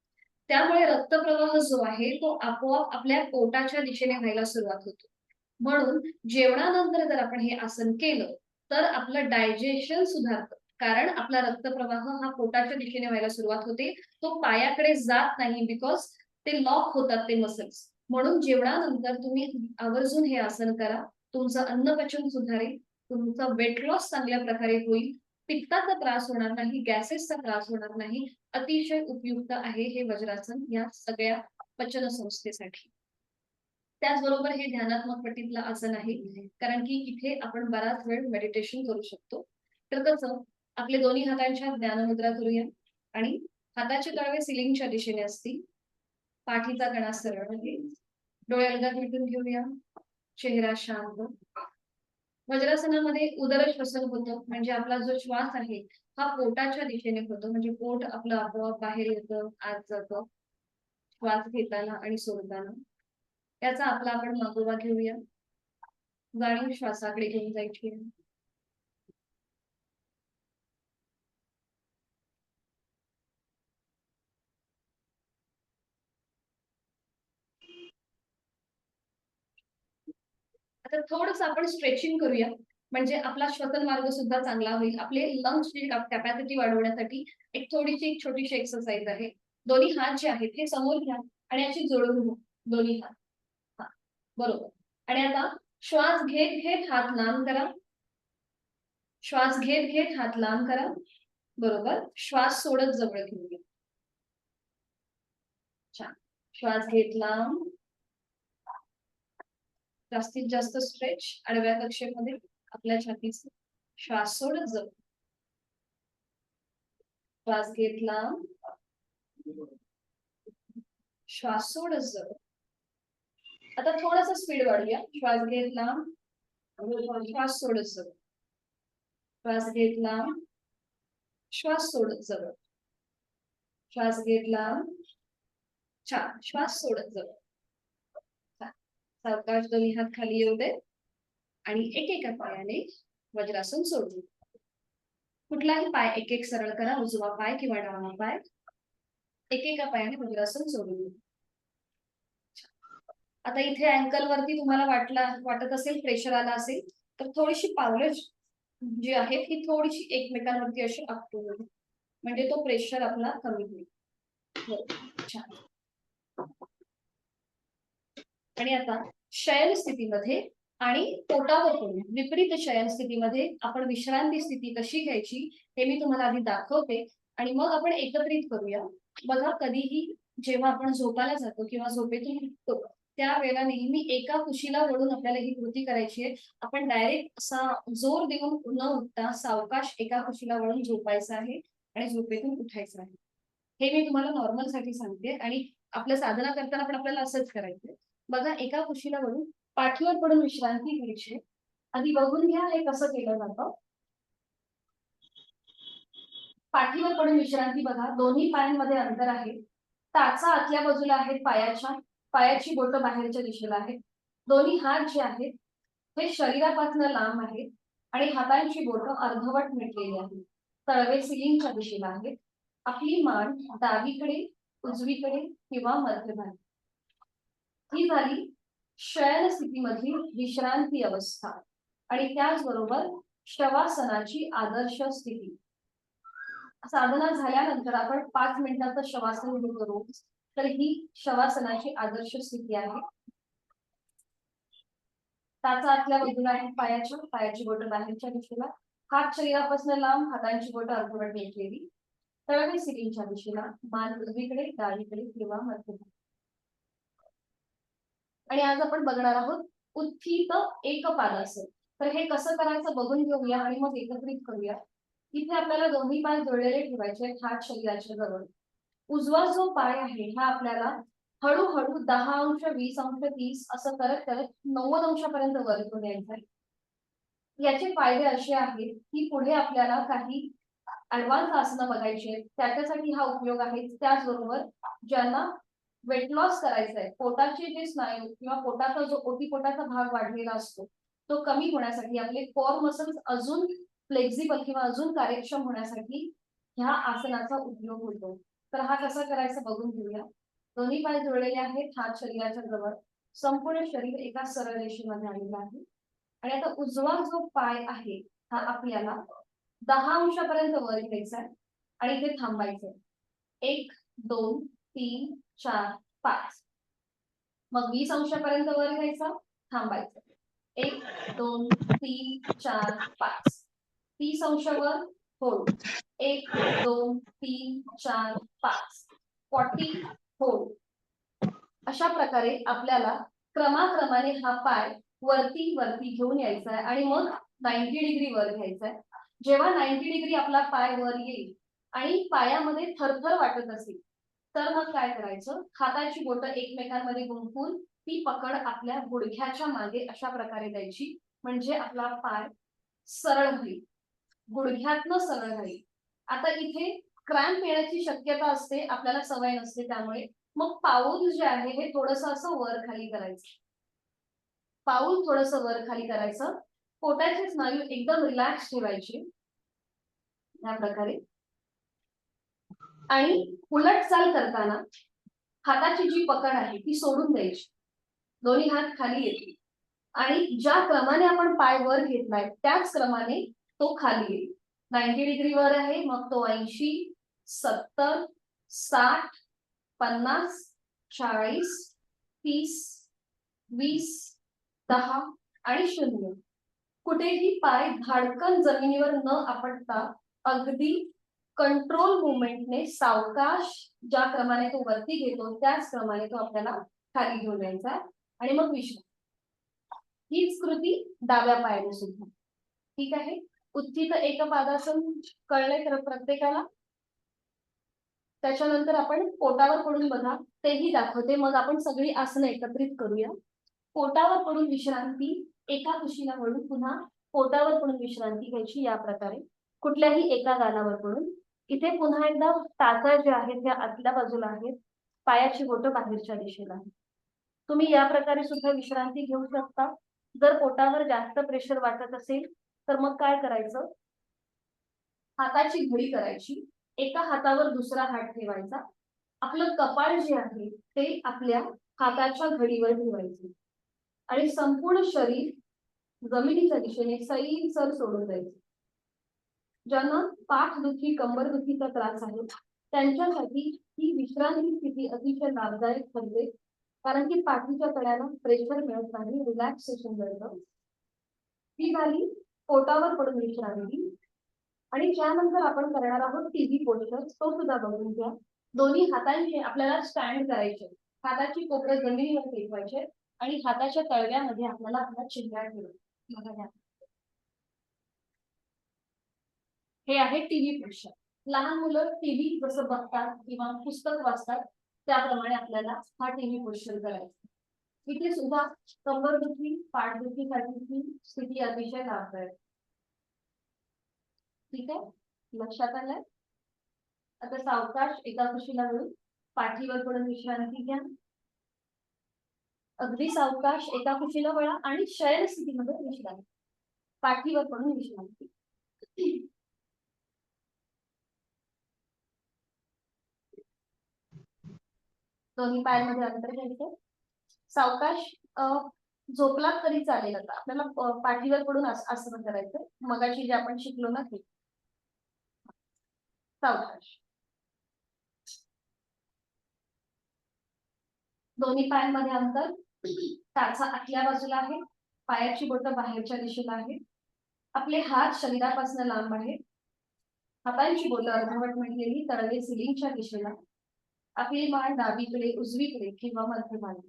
त्यामुळे रक्तप्रवाह जो आहे तो आपोआप आपल्या पोटाच्या दिशेने व्हायला सुरुवात होतो. म्हणून जेवणानंतर जर आपण हे आसन केलं तर आपलं डायजेशन सुधारतं, कारण आपला रक्तप्रवाह हा पोटाच्या दिशेने व्हायला सुरुवात होते. तो पायाकडे जात नाही, बिकॉज ते लॉक होतात ते मसल्स. म्हणून जेवणानंतर तुम्ही आवर्जून हे आसन करा. तुमचं अन्नपचन सुधारेल, तुमचा वेट लॉस चांगल्या प्रकारे होईल, पित्ताचा त्रास होणार नाही, गॅसेसचा त्रास होणार नाही. अतिशय उपयुक्त आहे हे वज्रासन या सगळ्या पचन संस्थेसाठी. त्याचबरोबर हे ध्यानात्मक पट्टीतलं आसन आहे, कारण की इथे आपण बराच वेळ मेडिटेशन करू शकतो. तर कसं, आपले दोन्ही हातांच्या ध्यानमुद्रा करूया आणि हाताचे तळवे सिलिंगच्या दिशेने असतील. पाठीचा कणा सरळ आहे. डोळे अलगद मिटून घेऊया. चेहरा शांत. वज्रासनामध्ये उदर श्वसन होतं, म्हणजे आपला जो श्वास आहे हा पोटाच्या दिशेने होतो, म्हणजे पोट आपलं आपोआप बाहेर येतं, आत जातं श्वास घेताना आणि सोडताना. याचा आपला आपण मागोवा घेऊया. जाणीव श्वासाकडे घेऊन जायची. आता थोडंसं आपण स्ट्रेचिंग करूया, म्हणजे आपला श्वसन मार्ग सुद्धा चांगला होईल. आपले लंग्सची कॅपॅसिटी वाढवण्यासाठी एक थोडीशी एक छोटीशी एक्सरसाइज आहे. दोन्ही हात जे आहेत हे समोर घ्या आणि अशी जोडून घ्या दोन्ही हात. हा, बरोबर. आणि आता श्वास घेत घेत हात लांब करा. श्वास घेत घेत हात लांब करा. बरोबर. श्वास सोडत जवळ घेऊया. छान. श्वास घेतला, जास्तीत जास्त स्ट्रेच आडव्या कक्षेमध्ये आपल्या छातीचा. श्वास सोडत जवळ. श्वास घेतला, श्वास सोडत जवळ. आता थोडासा स्पीड वाढूया. श्वास घेतला, श्वास सोडत जवळ. श्वास घेतला, श्वास सोडत जवळ. श्वास घेतला, छान. श्वास सोडत जवळ. सावकाश दोन्ही हात खाली येऊ दे आणि एकेका पायाने वज्रासन सोडू. कुठलाही पाय एक एक सरळ करा. उजवा पाय किंवा डावा पाय. एकेका पायाने वज्रासन सोडू. आता इथे अँकल वरती तुम्हाला वाटत असेल प्रेशर आला असेल तर थोडीशी पावलं जी आहेत ही थोडीशी एकमेकांवरती अशी आपटून म्हणजे तो प्रेशर आपला कमी होईल. छान. आणि आता शयन स्थितीमध्ये आणि पोटावर पडून विपरीत शयन स्थितीमध्ये आपण विश्रांती स्थिती कशी घ्यायची हे मी तुम्हाला आधी दाखवते आणि मग आपण एकत्रित करूया. बघा, कधीही जेव्हा आपण झोपायला जातो किंवा झोपेतून उठतो त्यावेळेला नेहमी एका कुशीला वळून आपल्याला ही कृती करायची आहे. आपण डायरेक्ट असा जोर देऊन न उठता सावकाश एका कुशीला वळून झोपायचं आहे आणि झोपेतून उठायचं आहे. हे मी तुम्हाला नॉर्मल साठी सांगते आणि आपल्या साधना करताना पण आपल्याला असंच करायचंय. बघा, एका कुशीला वळून पाठीवर पडून विश्रांती घ्यायची. आधी बघून घ्या हे कसं केलं जातं. पाठीवर पडून विश्रांती बघा. दोन्ही पायांमध्ये अंतर आहे. टाचा आतल्या बाजूला आहेत पायाच्या. पायाची बोटं बाहेरच्या दिशेला आहेत. दोन्ही हात जे आहेत हे शरीरापासून लांब आहेत आणि हातांची बोटं अर्धवट मिटलेली आहेत. तळवे सिलिंगच्या दिशेला आहेत. आपली मान डावीकडे, उजवीकडे किंवा मध्यभागी. ही झाली शयन स्थितीमधली विश्रांती अवस्था आणि त्याचबरोबर शवासनाची आदर्श स्थिती. साधना झाल्यानंतर आपण 5 मिनिटाचं शवासन करू तर ही शवासनाची आदर्श स्थिती आहे. टाचा आतल्या बाजूला आहे पायाच्या. पायाची बोटं बाहेरच्या दिशेला. हात शरीरापासून लांब, हातांची बोटं अर्धवट घेतलेली. तळवे सिलिंगच्या दिशेला. मान उजवीकडे, डावीकडे किंवा मध्यभागी. आणि आज आपण बघणार आहोत उत्थित एकपादासन. तर हे कसं करायचं बघून घेऊया आणि मग एकत्रित करूया. इथे आपल्याला दोन्ही पाय जोडलेले ठेवायचे, हात शरीराच्या जवळ. उजवा जो पाय आहे हा आपल्याला हळूहळू 10 अंश, 20 अंश, 30 असं करत करत 90 अंशापर्यंत वर घेऊन यायचं आहे. याचे फायदे असे आहेत की पुढे आपल्याला काही ऍडव्हान्स आसनं बघायची आहेत, त्याच्यासाठी हा उपयोग आहे. त्याचबरोबर ज्यांना वेट लॉस करायचा आहे, पोटाचे जे स्नायू किंवा पोटाचा जो ओटीपोटाचा भाग वाढलेला असतो तो कमी होण्यासाठी, आपले कोर मसल्स अजून फ्लेक्झिबल किंवा अजून कार्यक्षम होण्यासाठी ह्या आसनाचा उपयोग होतो. तर हा कसा करायचा बघून घेऊया. दोन्ही पाय जोडलेले आहेत, हात शरीराच्या जवळ. संपूर्ण शरीर एका सरळ रेषेमध्ये आलेलं आहे आणि आता उजवा जो पाय आहे हा आपल्याला 10 अंशापर्यंत वर घ्यायचा आहे आणि इथे थांबायचंय. 1, 2, 3, 4, 5. मग 20 अंशापर्यंत वर घ्यायचा, थांबायचं. 1, 2, 3, 4, 5. 30 अंशावर होल्ड. 1, 2, 3, 4, 5. 40 होल्ड. अशा प्रकारे आपल्याला क्रमाक्रमाने हा पाय वरती वरती घेऊन यायचा आहे आणि मग 90 डिग्री वर घ्यायचा आहे. जेव्हा 90 डिग्री आपला पाय वर येईल आणि पायामध्ये थरथर वाटत असेल तर मग काय करायचं, हाताची बोटं एकमेकांमध्ये गुंफून ती पकड आपल्या गुडघ्याच्या मागे अशा प्रकारे द्यायची, म्हणजे आपला पाय सरळ होईल, गुडघ्यातनं सरळ राहील. आता इथे क्रॅम्प येण्याची शक्यता असते, आपल्याला सवय नसते, त्यामुळे मग पाऊल जे आहे हे थोडस असं वर खाली करायचं. पाऊल थोडस वर खाली करायचं. पोटाचे स्नायू एकदम रिलॅक्स ठेवायचे या प्रकारे. आणि उलट चाल करताना हाताची जी पकड आहे ती सोडून द्यायची. दोन्ही हात खाली येतील आणि ज्या क्रमाने आपण पाय वर घेतलाय त्याच क्रमाने तो खाली येईल. 90 डिग्री वर आहे, मग तो 80, 70, 60, 50, 40, 30, 20, 10 आणि 0. कुठेही पाय धाडकन जमिनीवर न आपटता अगदी कंट्रोल मुवमेंटने सावकाश ज्या क्रमाने तो वरती घेतो त्याच क्रमाने तो आपल्याला खाली घेऊन जायचा आणि मग विश्रांती. हीच कृती डाव्या पायाने सुद्धा. ठीक आहे. उत्थित एकपादासन कळले तर प्रत्येकाला. त्याच्यानंतर आपण पोटावर पडून बघा, तेही दाखवते. मग आपण सगळी आसनं एकत्रित करूया. पोटावर पडून विश्रांती, एका कुशीला वळून पुन्हा पोटावर पडून विश्रांती घ्यायची या प्रकारे, कुठल्याही एका गालावर पडून. इथे पुन्हा एकदा टाचा जे आहेत त्या आतल्या बाजूला आहेत, पायाची बोटं बाहेरच्या दिशेला आहेत. तुम्ही या प्रकारे सुद्धा विश्रांती घेऊ शकता. जर पोटावर जास्त प्रेशर वाटत असेल तर मग काय करायचं, हाताची घडी करायची, एका हातावर दुसरा हात ठेवायचा, आपलं कपाळ जे आहे ते आपल्या हाताच्या घडीवर ठेवायचे आणि संपूर्ण शरीर जमिनीच्या दिशेने सैलसर सोडून जायचे. ज्यांना पाठदुखी कंबरदुखीचा त्रास आहे त्यांच्यासाठी ही विश्रांती स्थिती अतिशय लाभदायक ठरते, कारण की पाठीच्या कड्याला प्रेशर मिळत नाही, रिलॅक्सेशन मिळतं. ही झाली पोटावर पडून विश्रांती. आणि त्यानंतर आपण करणार आहोत टीव्ही पोस्चर, तो सुद्धा बघून घ्या. दोन्ही हातांचे आपल्याला स्टँड करायचे, हाताची कोपरे जमिनीवर टेकवायचे आणि हाताच्या तळव्यामध्ये आपल्याला आपला चेहरा ठेवायचा. हे आहे टीव्ही पोस्चर. लहान मुलं टीव्ही जसं बघतात किंवा पुस्तक वाचतात त्याप्रमाणे आपल्याला हा टीव्ही पोस्चर करायचा. इथे सुद्धा कंबरदुखी पाठदुखीसाठीची स्थिती अतिशय लाभदायक. ठीक आहे, लक्षात आलंय. आता सावकाश एका कुशीला वळून पाठीवर पडून विश्रांती घ्या. अगदी सावकाश एका कुशीला वळा आणि शयन स्थितीमध्ये विश्रांती, पाठीवर पडून विश्रांती. दोन्ही पायांमध्ये अंतर घ्यायचं. सावकाश झोपलात तरी चालेल. आता आपल्याला पाठीवर पडून आसन करायचं, मगाशी जे आपण शिकलो ना ते. सावकाश दोन्ही पायांमध्ये अंतर, टाचा आतल्या बाजूला आहे, पायाची बोटं बाहेरच्या दिशेला आहे, आपले हात शरीरापासून लांब आहेत, हातांची बोटं अर्धवट म्हटलेली तळवे सिलिंगच्या दिशेला, आपली मान डावीकडे उजवीकडे किंवा मध्यभागी.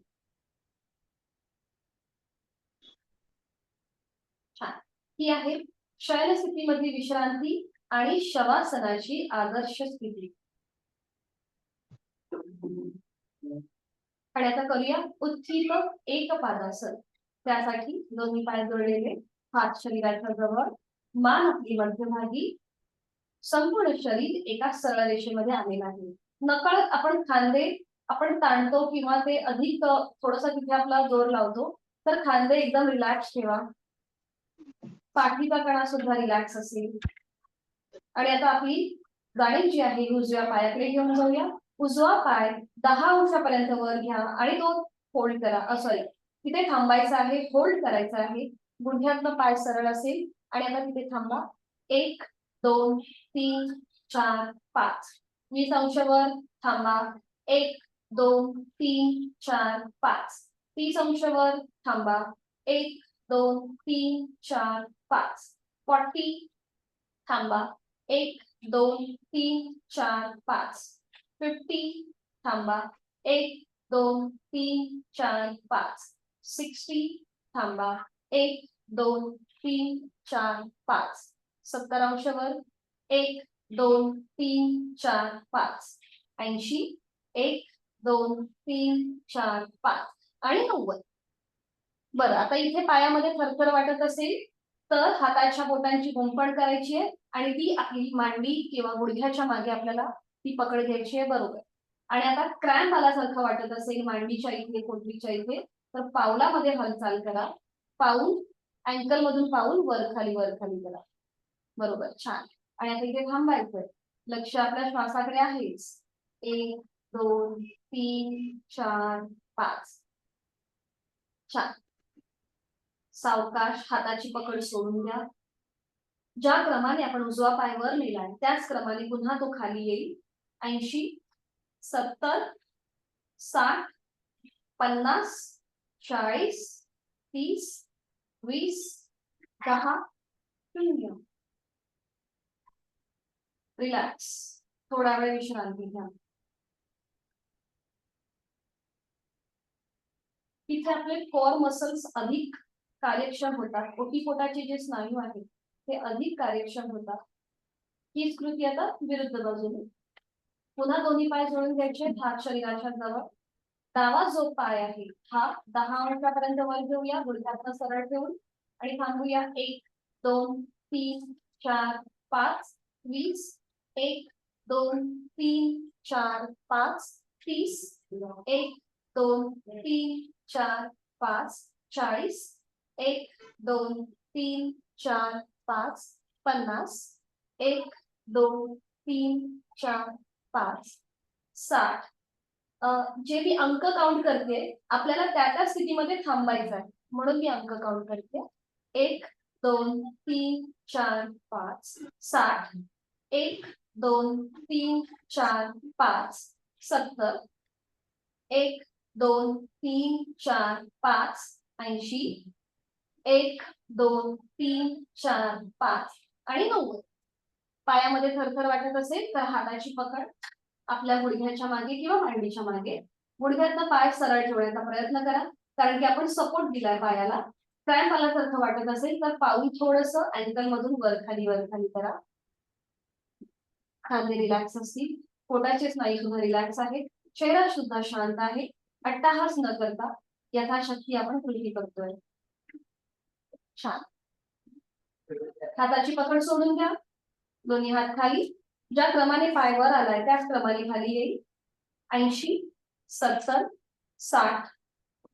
छान. ही आहे शयन स्थितीमधली विश्रांती आणि शवासनाची आदर्श स्थिती. आणि आता करूया उत्थित एकपादासन. त्यासाठी दोन्ही पाय जोडलेले, हात शरीराच्या जवळ, मान आपली मध्यभागी, संपूर्ण शरीर एका सरळ रेषेमध्ये आलेलं आहे. नकळत आपण खांदे आपण ताणतो किंवा ते अधिक थोडासा तिथे आपला जोर लावतो, तर खांदे एकदम रिलॅक्स ठेवा. पाठीचा कणा सुद्धा रिलॅक्स असेल. आणि आता आपली गाडी जी आहे उजव्या पायाकडे घेऊन जाऊया. उजवा पाय 10 अंशापर्यंत वर घ्या आणि तो होल्ड करा. सॉरी, तिथे थांबायचं आहे, होल्ड करायचं आहे. गुडघ्यातलं पाय सरळ असेल आणि आता तिथे थांबा. 1 2 3 4 5. 20 अंश वर थांबा. 1 2 3 4 5. 30 अंश वर थांबा. 1 2 3 4 5. 40 थांबा. 1 2 3 4 5. 50 थांबा. 1 2 3 4 5. 60 थांबा. 1 2 3 4 5. 70 अंश वर. 1 2 3 4 5. 80. 1 2 3 4 5 आणि 90. बरं, आता इथे पायामध्ये थरथर वाटत असेल तर हाताच्या बोटांची गुंफण करायची आहे आणि ती आपली मांडी किंवा गुडघ्याच्या मागे आपल्याला ती पकड घ्यायची आहे. बरोबर. आणि आता क्रॅम्प आल्यासारखं वाटत असेल मांडीच्या इथे, पोटरीच्या इथे, तर पावलामध्ये हालचाल करा. पाऊल अँकल मधून पाऊल वर खाली करा. बरोबर, छान. आणि आता इथे थांबायचं. लक्ष आपल्या श्वासाकडे आहेच. 1 2 3 4 5. छान. सावकाश हाताची पकड सोडून द्या. ज्या क्रमाने आपण उजवा पाय वर नेलाय त्याच क्रमाने पुन्हा तो खाली येईल. 80 70 60 50 40 30 20 10 0. रिलॅक्स. थोडा वेळ विश्रांती घ्या. तिथे आपले कोर मसल्स अधिक कार्यक्षम होतात. ओटीपोटाचे जे स्नायू आहेत ते अधिक कार्यक्षम होतात. हीच कृती आता विरुद्ध बाजूने. पुन्हा दोन्ही पाय जोडून घ्यायचे, हात शरीराच्या जवळ. डावा जो पाय आहे हा 10 अंशापर्यंत वर घेऊया, गुडघ्यातनं सरळ ठेवून आणि थांबूया. 1 2 3 4 5 20. 1 2 3 4 5 30. 1 2 3 4 5 40. 1 2 3 4 5 50. 1 2 3 4 5 60. जे मी अंक काउंट करते आपल्याला त्या स्थितीमध्ये थांबायचं आहे, म्हणून मी अंक काउंट करते. 1 2 3 4 5 60. 1 2 3 4 5 70. 1 2 3 4 5 80. 1 2 3 4 5 आणि 90. पायामध्ये थरथर वाटत असेल तर हाताची पकड आपल्या गुडघ्याच्या मागे किंवा मांडीच्या मागे. गुडघ्यातनं पाय सरळ ठेवण्याचा प्रयत्न करा, कारण की आपण सपोर्ट दिलाय पायाला. क्रॅम्प आल्यासारखं वाटत असेल तर पाऊल थोडस अँकल मधून वर खाली करा. खांदे रिलॅक्स असतील, पोटाचे स्नायू सुद्धा रिलॅक्स आहेत, चेहरा सुद्धा शांत आहे. अट्टाहास न करता यथाशक्ती आपण कृती करतोय. छान. हाताची पकड सोडून घ्या, दोन्ही हात खाली. ज्या क्रमाने पाय वर आलाय त्याच क्रमाने खाली येईल. 80 70 60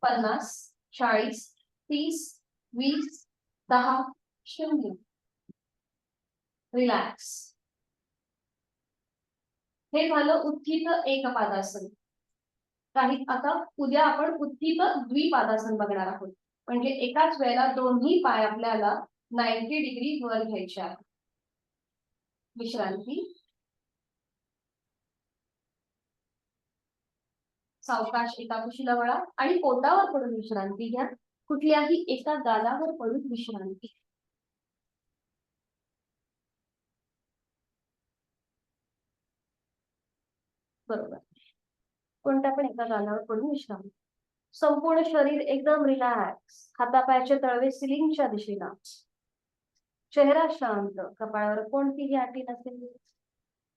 50 40 30 20 10 0. रिलॅक्स. हे झालं उत्थित एकपादासन. आता उद्या आपण उत्थित द्विपादासन बघणार आहोत. म्हणजे एकाच वेळेला दोन्ही पाय आपल्याला 90 डिग्री वर घ्यायचे आहेत. विश्रांती. सावकाश एका कुशीला वळा आणि पोटावर पडून विश्रांती घ्या. कुठल्याही एका गालावर पडून विश्रांती. बरोबर. कोणत्या पण एका गालावर पडून विश्रांती. संपूर्ण शरीर एकदम रिलॅक्स. हातापायाचे तळवे सिलिंगच्या दिशेला. चेहरा शांत. कपाळावर कोणतीही आठी नसेल.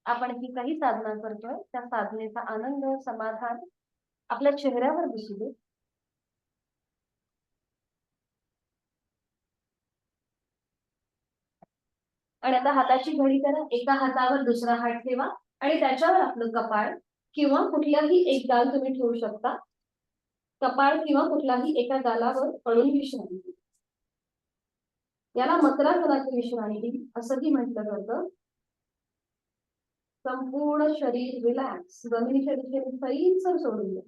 आपण जी काही साधना करतोय त्या साधनेचा आनंद, समाधान आपल्या चेहऱ्यावर दिसू दे. आणि आता हाताची घडी करा. एका हातावर दुसरा हात ठेवा आणि त्याच्यावर आपलं कपाळ किंवा कुठल्याही एक गाल तुम्ही ठेवू शकता. कपाळ किंवा कुठल्याही एका गालावर पडून विश्रांती. याला मकरासनाची विश्रांती असंही म्हटलं जातं. संपूर्ण शरीर रिलॅक्स. जमिनीच्या दिशेने सैल सोडून द्या.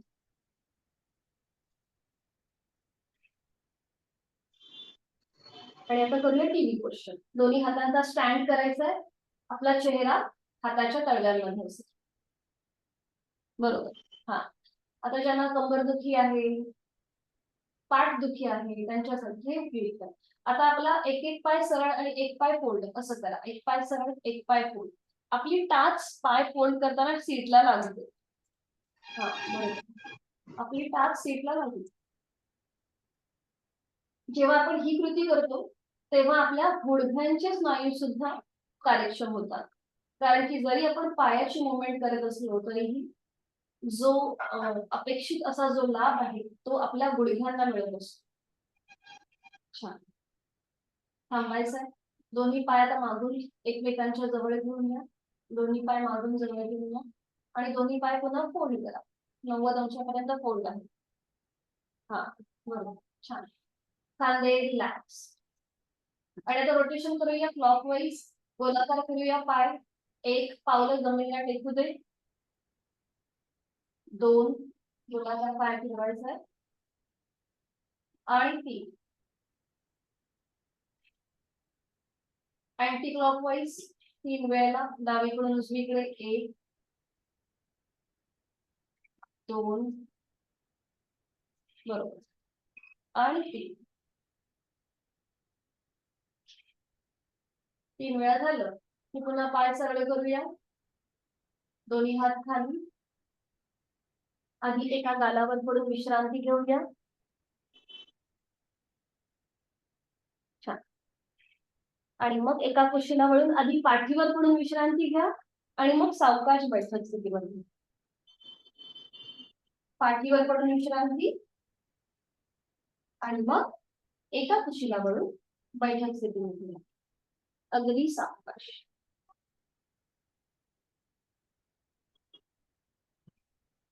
आणि आता करूया टीव्ही क्वेश्चन. दोन्ही हातांचा स्टँड करायचा आहे. आपला चेहरा हाताच्या तळव्यांमध्ये असेल. बरोबर. हा. आता ज्यांना कंबरदुखी आहे, पाठदुखी आहे त्यांच्यासाठी हे क्लिक करा. आता आपला एक एक पाय सरळ आणि एक पाय फोल्ड असं करा. एक पाय सरळ, एक पाय फोल्ड. आपली टाच पाय फोल्ड करताना सीटला लागते. हा बरोबर. आपली टाच सीटला लागते. जेव्हा आपण ही कृती करतो तेव्हा आपल्या गुडघ्यांचे स्नायू सुद्धा कार्यक्षम होतात. कारण की जरी आपण पायाची मुवमेंट करत असलो तरीही जो अपेक्षित असा जो लाभ आहे तो आपल्या गुडघ्यांना मिळत असतो. छान. थांबायचंय. दोन्ही पाय आता मागून एकमेकांच्या जवळ घेऊन या. दोन्ही पाय मागून जवळ घेऊन या आणि दोन्ही पाय पुन्हा फोल्ड करा. 90 अंशापर्यंत फोल्ड आहे. हा बरोबर. छान. खांदे रिलॅक्स. आणि आता रोटेशन करूया क्लॉकवाईज. गोलाकार करूया पाय. 1 पावलं जमिनीला टेकू दे. 2 गोलाकार पाय फिरवायचा आणि 3 अँटी क्लॉकवाईज 3 वेळेला डावीकडून उजवीकडे. 1 2 बरोबर आणि 3 वेळा झालं. मी पुन्हा पाय सरळ करूया, दोन्ही हात खाली. आधी एका गालावर थोडी विश्रांती घेऊया. छान. आणि मग एका कुशीला वळून आधी पाठीवर पडून विश्रांती घ्या आणि मग सावकाश बैठक स्थितीमध्ये. पाठीवर पडून विश्रांती आणि मग एका कुशीला वळून बैठक स्थितीमध्ये. अगदी सावकाश.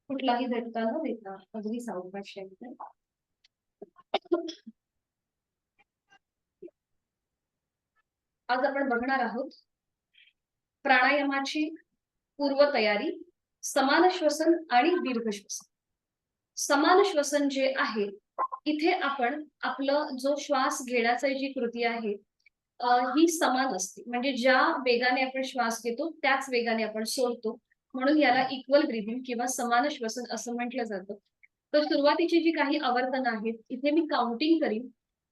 कुठलाही झटका न देता अगदी सावकाश. आज आपण बघणार आहोत प्राणायामाची पूर्वतयारी, समान श्वसन आणि दीर्घ श्वसन. समान श्वसन जे आहे, इथे आपण आपलं जो श्वास घेण्याची जी कृती आहे ही समान असते. म्हणजे ज्या वेगाने आपण श्वास घेतो त्याच वेगाने आपण सोडतो, म्हणून याला इक्वल ब्रीदिंग किंवा समान श्वसन असं म्हटलं जातं. तर सुरुवातीची जी काही आवर्तन आहेत, इथे मी काउंटिंग करीन.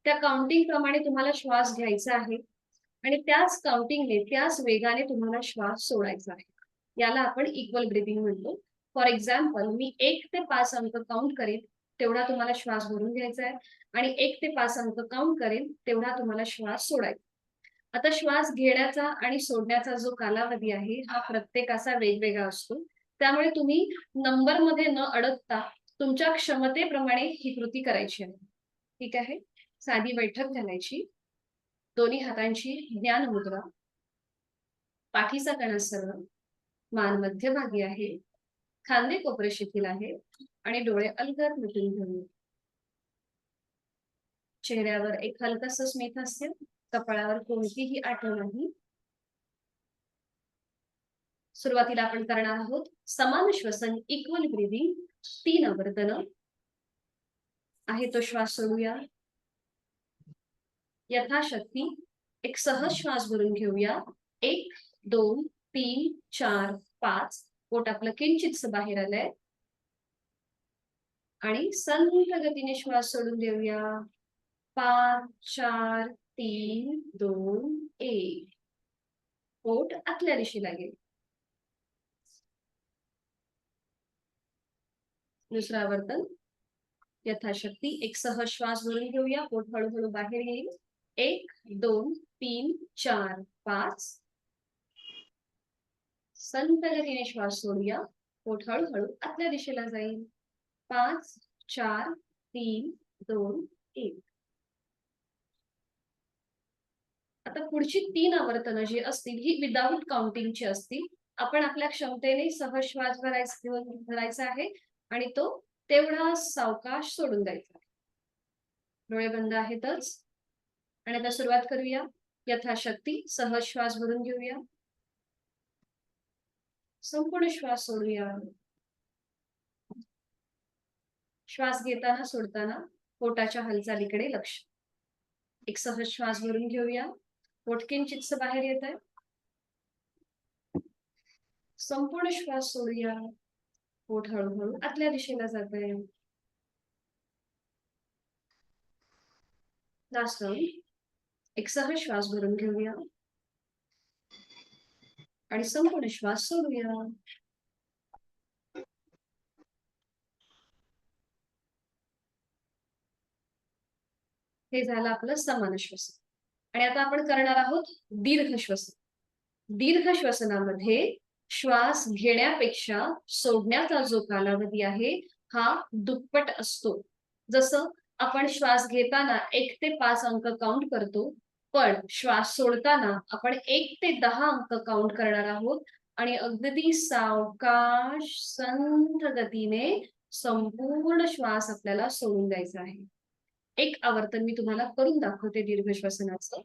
त्या काउंटिंग प्रमाणे तुम्हाला श्वास घ्यायचा आहे आणि त्याच काउंटिंगने त्याच वेगाने तुम्हाला श्वास सोडायचा आहे. याला आपण इक्वल ब्रीदिंग म्हणतो. फॉर एक्झाम्पल, मी 1 ते 5 अंक काउंट करेन, तेवढा तुम्हाला श्वास भरून घ्यायचा आहे आणि 1 ते 5 अंक काउंट करेन, तेवढा तुम्हाला श्वास सोडायचा. आता श्वास घेण्याचा आणि सोडण्याचा जो कालावधी आहे हा प्रत्येकाचा वेगवेगळा असतो. त्यामुळे तुम्ही नंबरमध्ये न अडकता तुमच्या क्षमतेप्रमाणे ही कृती करायची आहे. ठीक आहे. साधी बैठक घालायची, दोन्ही हातांची ज्ञान मुद्रा, पाठीचा कणा सरळ, मान मध्यभागी आहे, खांदे कोपरे शिथिल आहे आणि डोळे अलगद मिटून घेऊन. चेहऱ्यावर एक हलकस स्मित हास्य, कपाळावर कोणतीही आठवण नाही. सुरुवातीला आपण करणार आहोत समान श्वसन, इक्वल ब्रीदिंग, 3 आवर्तन. आहे तो श्वास सोडूया. यथाशक्ती एक सहज श्वास भरून घेऊया. 1 2 3 4 5. पोट आपलं किंचित बाहेर आलंय आणि संथ गतीने श्वास सोडून देऊया. 5 4 3 2 1. पोट आतल्या दिशेला गेले. दुसरं आवर्तन. यथाशक्ती एक सहज श्वास भरून घेऊया. पोट हळूहळू बाहेर येईल. 1 2 3 4 5. संत गतीने श्वास सोडूया. पोट हळूहळू आतल्या दिशेला जाईल. 5 4 3 2 1. आता पुढची 3 आवर्तन जी असतील ही विदाउट काउंटिंगची असतील. आपण आपल्या क्षमतेने सहज श्वास भरायचा आहे आणि तो तेवढा सावकाश सोडून द्यायचा. डोळे बंद आहेतच आणि आता सुरुवात करूया. यथाशक्ती सहज श्वास भरून घेऊया. संपूर्ण श्वास सोडूया. श्वास घेताना सोडताना पोटाच्या हालचालीकडे लक्ष. एक सहज श्वास भरून घेऊया. पोट किंचितस बाहेर येत आहे. संपूर्ण श्वास सोडूया. पोट हळूहळू आतल्या दिशेला जात आहे. Last round. एक सहज श्वास भरून घेऊया आणि संपूर्ण श्वास सोडूया. हे झालं आपलं समान श्वसन. आणि आता आपण करणार आहोत दीर्घ श्वसन. दीर्घ श्वसनामध्ये श्वास घेण्यापेक्षा सोडण्याचा जो कालावधी आहे हा दुप्पट असतो. जसं आपण श्वास घेताना 1 ते 5 अंक काउंट करतो, पण श्वास सोडताना आपण 1 ते 10 अंक काउंट करणार आहोत आणि अगदी सावकाश संथ गतीने संपूर्ण श्वास आपल्याला सोडून द्यायचा आहे. एक आवर्तन मी तुम्हाला करून दाखवते दीर्घ श्वसनाचं.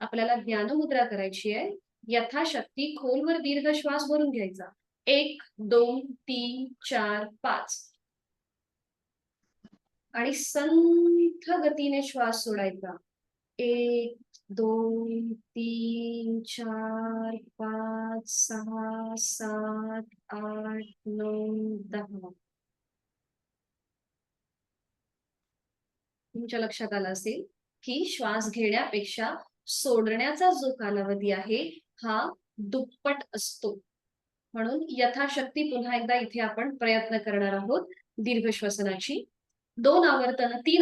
आपल्याला ज्ञानमुद्रा करायची आहे. यथाशक्ती खोलवर दीर्घ श्वास भरून घ्यायचा. 1 2 3 4 5 आणि संथ गतीने श्वास सोडायचा. 1 2 3 4 5 6 7 8 9 10. तुमच्या लक्षात आलं असेल की श्वास घेण्यापेक्षा सोडण्याचा जो कालावधी आहे हा दुप्पट असतो. म्हणून यथाशक्ती पुन्हा एकदा इथे आपण प्रयत्न करणार आहोत दीर्घ श्वसनाची. 3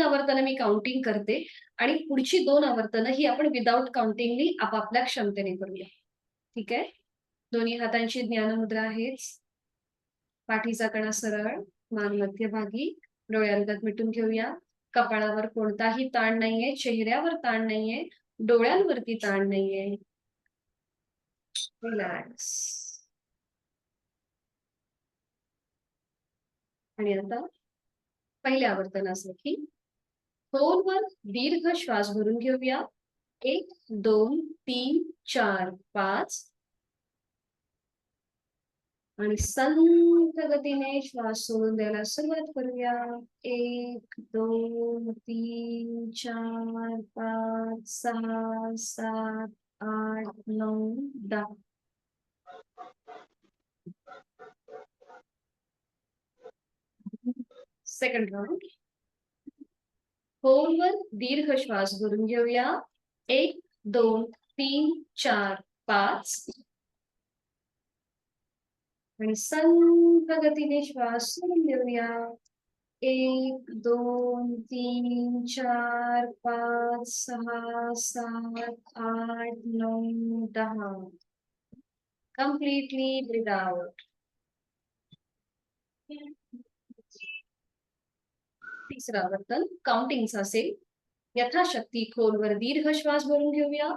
आवर्तन मी काउंटिंग करते आणि पुढची 2 आवर्तन ही आपण विदाउट काउंटिंगली आपापल्या क्षमतेने करूया. ठीक आहे? दोन्ही हातांची ज्ञानमुद्रा आहेच. पाठीचा कणा सरळ, मान मध्यभागी, डोळे अलगद मिटून घेऊया. कपाळावर कोणताही ताण नाहीये, चेहऱ्यावर ताण नाहीये, डोळ्यांवरती ताण नाहीये. रिलॅक्स. आणि आता पहिल्या आवर्तनासाठी खोलवर दीर्घ श्वास भरून घेऊया. 1 2 3 4 5 आणि संथ गतीने श्वास सोडून द्यायला सुरुवात करूया. 1 2 3 4 5 6 7 8 9 10. Second round. खोलवर दीर्घ श्वास भरून घेऊया. 1 2 3 4 5 आणि संथ गतीने श्वास सोडून देऊया. 1 2 3 4 5 6 7 8 9 10. Completely breathe out. तिसरं आवर्तन काउंटिंगचं असेल. यथाशक्ती खोलवर दीर्घ श्वास भरून घेऊया.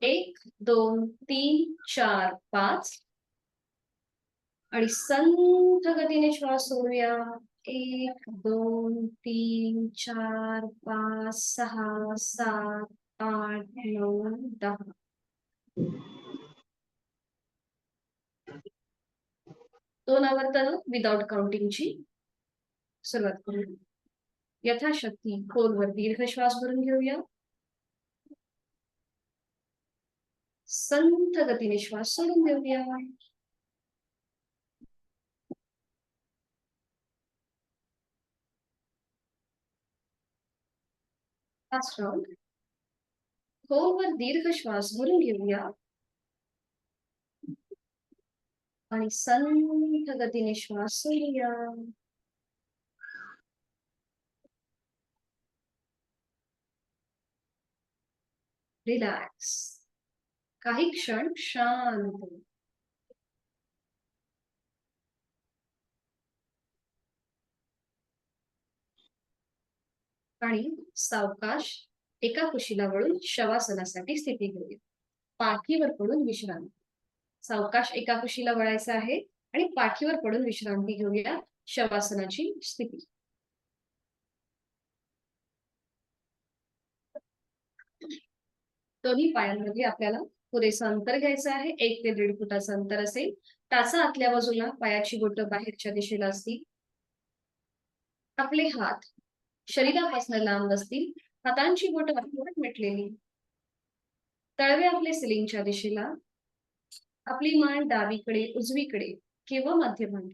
1 2 3 4 5 आणि संथ गतीने श्वास सोडूया. 1 2 3 4 5 6 7 8 9 10. दोन आवर्तन विदाउट काउंटिंगची सुरुवात करूया. यथाशक्ती खोलवर दीर्घ श्वास भरून घेऊया. संथ गतीने श्वास सोडून देऊया. Last round. खोलवर दीर्घ श्वास भरून घेऊया आणि संथ गतीने श्वास सोडूया. रिलॅक्स. काही क्षण शांत. आणि सावकाश एका कुशीला वळून शवासनासाठी स्थिती घेऊया. पाठीवर पडून विश्रांती. सावकाश एका कुशीला वळायचं आहे आणि पाठीवर पडून विश्रांती घेऊया. शवासनाची स्थिती. दोन्ही पायांमध्ये आपल्याला पुरेसं अंतर घ्यायचं आहे. 1 ते 1.5 फुटाचं अंतर असेल. टाचा आतल्या बाजूला, पायाची बोटं बाहेरच्या दिशेला असतील. आपले हात शरीरापासून लांब असतील. हातांची बोटं अर्धवट मिटलेली. तळवे आपले सिलिंगच्या दिशेला. आपली मान डावीकडे, उजवीकडे किंवा मध्यभागी.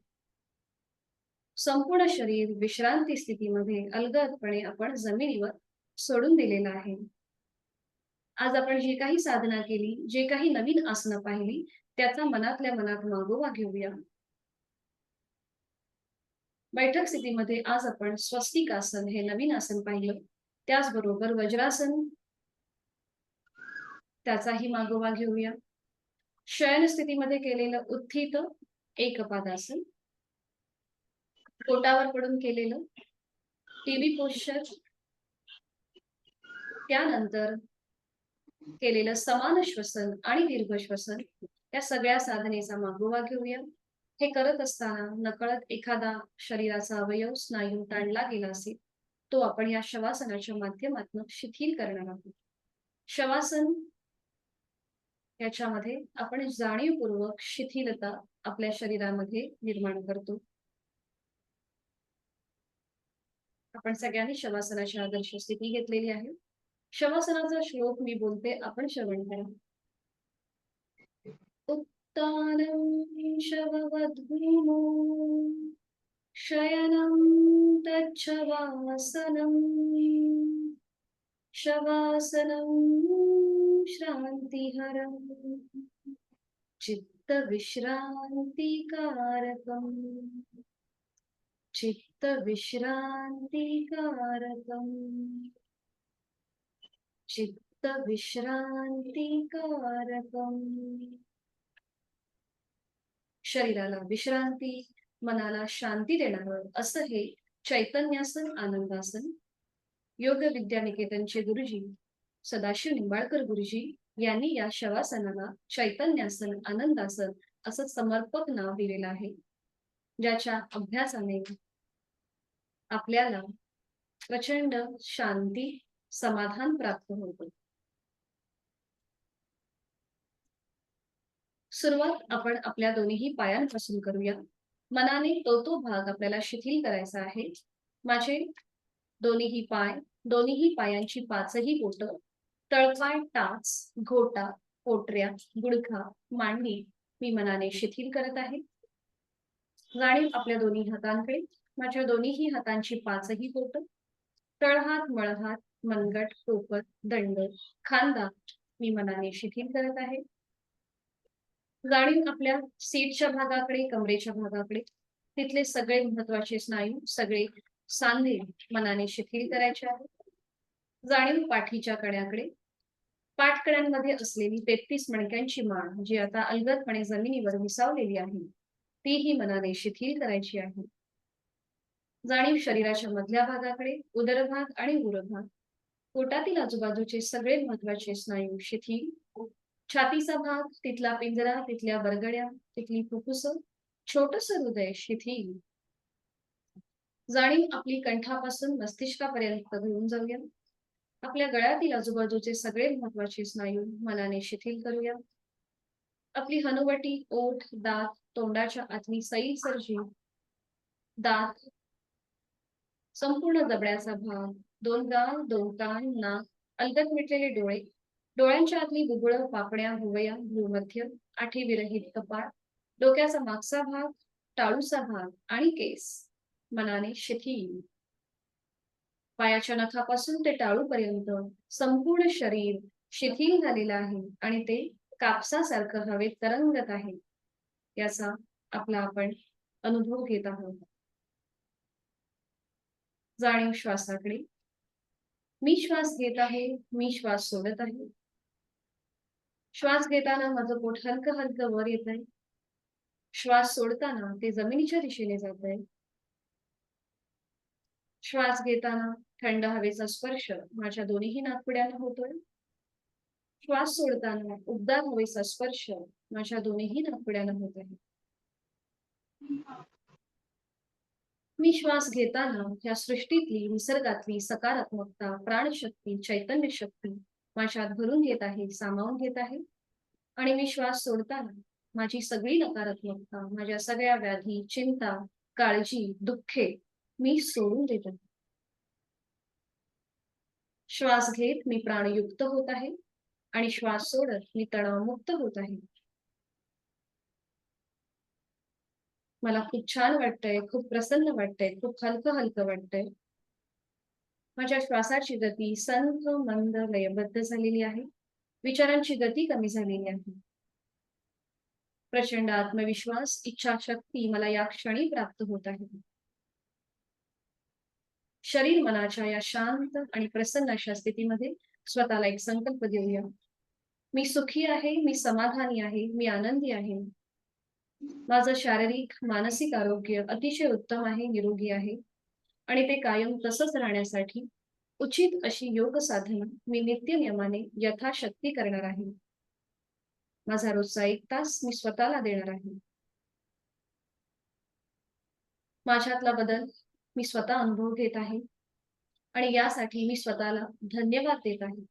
संपूर्ण शरीर विश्रांती स्थितीमध्ये अलगदपणे आपण जमिनीवर सोडून दिलेलं आहे. आज आपण जी काही साधना केली, जे काही नवीन आसनं पाहिली, त्याचा मनातल्या मनात मागोवा घेऊया. बैठक स्थितीमध्ये आज आपण स्वस्तिक आसन हे नवीन आसन पाहिलं. त्याचबरोबर वज्रासन, त्याचाही मागोवा घेऊया. शयन स्थितीमध्ये केलेलं उत्थित एकपादासन, पोटावर पडून केलेलं टीव्ही पोश्चर, त्यानंतर केलेलं समान श्वसन आणि दीर्घ श्वसन, या सगळ्या साधनेचा मागोवा घेऊया. हे करत असताना नकळत एखादा शरीराचा अवयव स्नायू ताणला गेला असेल, तो आपण या शवासनाच्या माध्यमातून शिथिल करणार आहोत. शवासन याच्यामध्ये आपण जाणीवपूर्वक शिथिलता आपल्या शरीरामध्ये निर्माण करतो. आपण सगळ्यांनी शवासनाची आदर्श स्थिती घेतलेली आहे. शवासनाचा श्लोक मी बोलते, आपण श्रवण करा. उत्तानं शववद्भूमो शयनं तच्छवासनं शवासनं श्रान्तिहरं चित्तविश्रान्तिकारकम् चित्तविश्रान्तिकारकम् चित्तविश्रान्तिकारकम्. शरीराला विश्रांती, मनाला शांती देणारं असं हे चैतन्यासन आनंदासन योग विद्या निकेतनचे गुरुजी सदाशिव निंबाळकर गुरुजी यांनी या शवासनाला चैतन्यासन आनंदासन असं समर्पक नाव दिलेलं आहे, ज्याच्या अभ्यासाने आपल्याला प्रचंड शांती समाधान प्राप्त होतं. सुरुवात आपण आपल्या दोन्ही पायांपासून करूया. मनाने तो भाग आपल्याला शिथिल करायचा आहे. माझे दोन्ही पाय, दोन्ही पायांची पाचही बोटं, तळपाय, टाच, घोटा, पोटऱ्या, गुडघा, मांडी मी मनाने शिथिल करत आहे. जाणीव आपल्या दोन्ही हातांकडे. माझ्या दोन्ही हातांची पाचही बोटं, तळहात, मळहात, मनगट, पोपट, दंड, खांदा मी मनाने शिथिल करत आहे. जाणीव आपल्या सीटच्या भागाकडे, कमरेच्या भागाकडे. तिथले सगळे महत्वाचे स्नायू, सगळे सांधे मनाने शिथिल करायचे आहेत. जाणीव पाठीच्या कण्याकडे. पाठकड्यांमध्ये असलेली 33 मणक्यांची माळ जी आता अलगदपणे जमिनीवर विसावलेली आहे, तीही मनाने शिथिल करायची आहे. जाणीव शरीराच्या मधल्या भागाकडे, उदरभाग आणि उरभाग. पोटातील आजूबाजूचे सगळे महत्वाचे स्नायू शिथिल. छातीचा भाग, तिथला पिंजरा, तिथल्या बरगड्या, तिथली फुफ्फुस, छोटस हृदय शिथिल. जाणीव आपली कंठापासून मस्तिष्कापर्यंत घेऊन जाऊया. आपल्या गळ्यातील आजूबाजूचे सगळे महत्वाचे स्नायू मनाने शिथिल करूया. आपली हनुवटी, ओठ, दात, तोंडाच्या आतली सैलसर जीभ, दात, संपूर्ण जबड्याचा भाग, दोन गाल, दोन कान, नाक, अलगद मिटलेले डोळे, डोळ्यांच्या आतली बुबुळं, पापण्या, भुवया, भ्रूमध्य, आठी विरहित कपाळ, डोक्याचा मागचा भाग, टाळूचा भाग आणि केस मनाने शिथिल. पायाच्या नखापासून ते टाळूपर्यंत संपूर्ण शरीर शिथिल झालेलं आहे आणि ते कापसासारखं हवेत तरंगत आहे, याचा आपला आपण अनुभव घेत आहोत. जाणीव श्वासाकडे. मी श्वास घेत आहे, मी श्वास सोडत आहे. श्वास घेताना माझं पोट हलकं हलकं वर येत आहे. श्वास सोडताना ते जमिनीच्या दिशेने जात आहे. श्वास घेताना थंड हवेचा स्पर्श माझ्या दोन्ही नाकपुड्यांना होतोय. श्वास सोडताना उबदार हवेचा स्पर्श माझ्या दोन्ही नाकपुड्यांना होत आहे. मी श्वास घेताना या सृष्टीतली, निसर्गातली सकारात्मकता, प्राणशक्ती, चैतन्य शक्ती माझ्यात भरून घेत आहे, सामावून घेत आहे. आणि मी श्वास सोडताना माझी सगळी नकारात्मकता, माझ्या सगळ्या व्याधी, चिंता, काळजी, दुःखे मी सोडून देत आहे. श्वास घेत मी प्राणयुक्त होत आहे आणि श्वास सोडत मी तणावमुक्त होत आहे. मला खूप छान वाटतंय, खूप प्रसन्न वाटतंय, खूप हलकं हलकं वाटतंय. माझ्या श्वासाची गती संथ, मंद, लयबद्ध झालेली आहे. विचारांची गती कमी झालेली आहे. प्रचंड आत्मविश्वास, इच्छाशक्ती मला या क्षणी प्राप्त होत आहे. शरीर मनाच्या या शांत आणि प्रसन्न अशा स्थितीमध्ये स्वतःला एक संकल्प देऊया. मी सुखी आहे, मी समाधानी आहे, मी आनंदी आहे. माझं शारीरिक, मानसिक आरोग्य अतिशय उत्तम आहे, निरोगी आहे आणि ते कायम तसंच राहण्यासाठी उचित अशी योग साधना मी नित्यनियमाने यथाशक्ती करणार आहे. माझा रोजचा 1 तास मी स्वतःला देणार आहे. माझ्यातला बदल मी स्वतः अनुभव घेत आहे आणि यासाठी मी स्वतःला धन्यवाद देत आहे.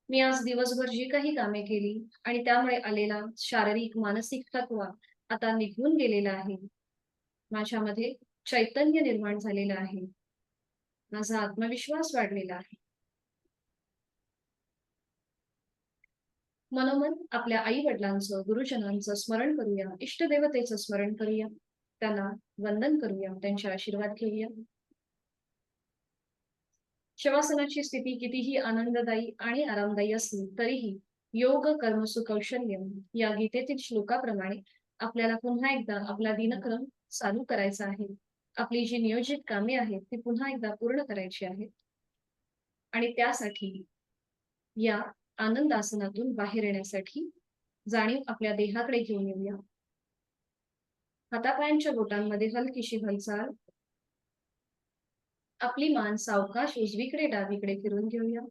मी आज दिवसभर जी काही कामे केली आणि त्यामुळे आलेला शारीरिक, मानसिक थकवा आता निघून गेलेला आहे. माझ्यामध्ये चैतन्य निर्माण झालेलं आहे. माझा आत्मविश्वास वाढलेला आहे. मनोमन आपल्या आई-वडिलांचं, गुरुजनांचं स्मरण करूया, इष्टदेवतेचं स्मरण करूया, त्यांना वंदन करूया, त्यांचे आशीर्वाद घेऊया. शवासनाची स्थिती कितीही आनंददायी आणि आरामदायी असली तरीही योग कर्मसु कौशल्य या गीतेतील श्लोकाप्रमाणे आपल्याला पुन्हा एकदा आपला दिनक्रम चालू करायचा आहे. आपली जी नियोजित कामे आहेत ती पुन्हा एकदा पूर्ण करायची आहेत आणि त्यासाठी या आनंद आसनातून बाहेर येण्यासाठी जाणीव आपल्या देहाकडे घेऊन येऊया. हातापायांच्या बोटांमध्ये हलकीशी हालचाल. आपली मान सावकाश उजवीकडे डावीकडे फिरून घेऊया.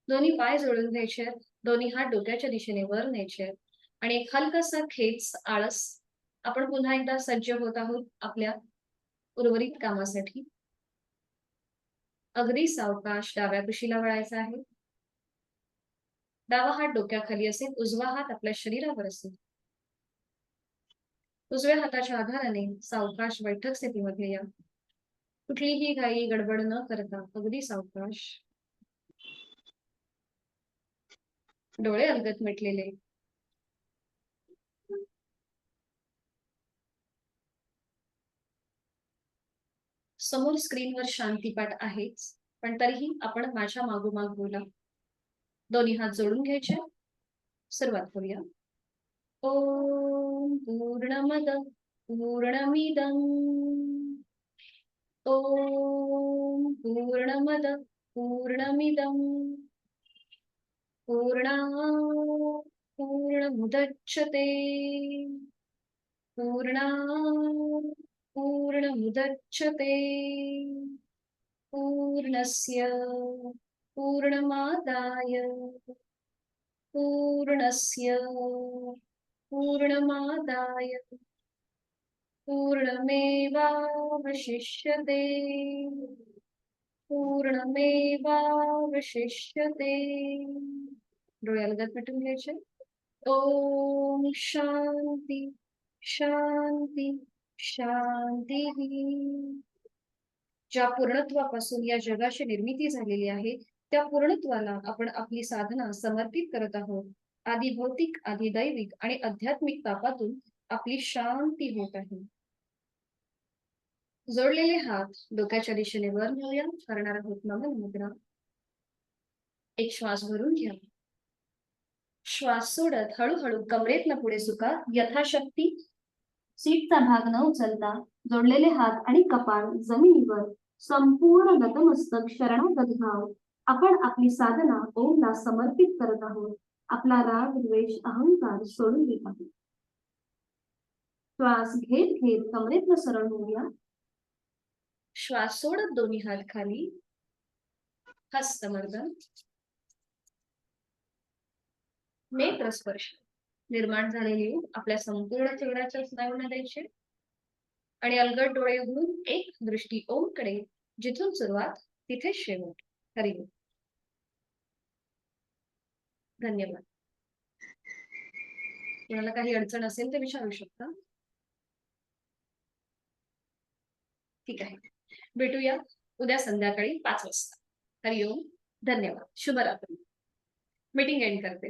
दोन्ही पाय जोडून घ्यायचे आहेत. दोन्ही हात डोक्याच्या दिशेने वर न्यायचे आहेत आणि एक हलकासा खेच आळस. आपण पुन्हा एकदा सज्ज होत आहोत आपल्या उर्वरित कामासाठी. अगदी सावकाश डाव्या कुशीला वळायचा आहे. डावा हात डोक्याखाली असेल, उजवा हात आपल्या शरीरावर असेल. उजव्या हाताच्या आधाराने सावकाश बैठक स्थितीमध्ये या. कुठलीही घाई गडबड न करता अगदी सावकाश. डोळे अलगद मिटलेले. समोर स्क्रीनवर शांतीपाठ आहेच, पण तरीही आपण माझ्या मागोमाग बोला. दोन्ही हात जोडून घ्यायचे. सुरुवात करूया. ओम पूर्णमद पूर्णमिदं ओम पूर्णमद पूर्णमिदं पूर्णात् पूर्णमुदच्यते पूर्णात् पूर्णमुदच्यते पूर्णस्य पूर्णमादाय पूर्णस्य पूर्णमादाय पूर्णमेवावशिष्यते पूर्णमेवावशिष्यते. डोळे अलगद मिटून घ्यायचे. ओम शांती शांती शांती. ज्या पूर्णत्वापासून या जगाची निर्मिती झालेली आहे त्या पूर्णत्वाला आपण आपली साधना समर्पित करत आहोत. आधी भौतिक, आधी दैविक आणि आध्यात्मिक तापातून आपली शांती होत आहे. जोडलेले हात डोक्याच्या दिशेने वर नेऊया. करणार आहोत नमन मुद्रा. एक श्वास भरून घ्या. श्वास सोडत हळूहळू कमरेतनं पुढे सुका. यथाशक्ती सीटचा भाग न उचलता जोडलेले हात आणि कपाळ जमिनीवर संपूर्ण नतमस्तक शरणागत भाव. आपण आपली साधना ओमला समर्पित करत आहोत. आपला राग, द्वेष, अहंकार सोडून देत आहोत. श्वास घेत घेत कमरेतनं सरळ होऊया. श्वास सोडत दोन्ही हात खाली. हस्तमर्दन. नेत्रस्पर्श. निर्माण झालेली आपल्या संपूर्ण चेहऱ्याच्या स्नायूंना द्यायचे आणि अलगद डोळे उघडून एक दृष्टी ओमकडे. जिथून सुरुवात तिथे शेवट. हरी ओम. धन्यवाद. कोणाला काही अडचण असेल तर विचारू शकता. ठीक आहे, भेटूया उद्या संध्याकाळी 5 वाजता. हरी ओम. धन्यवाद. शुभरात्री. मीटिंग एंड करते.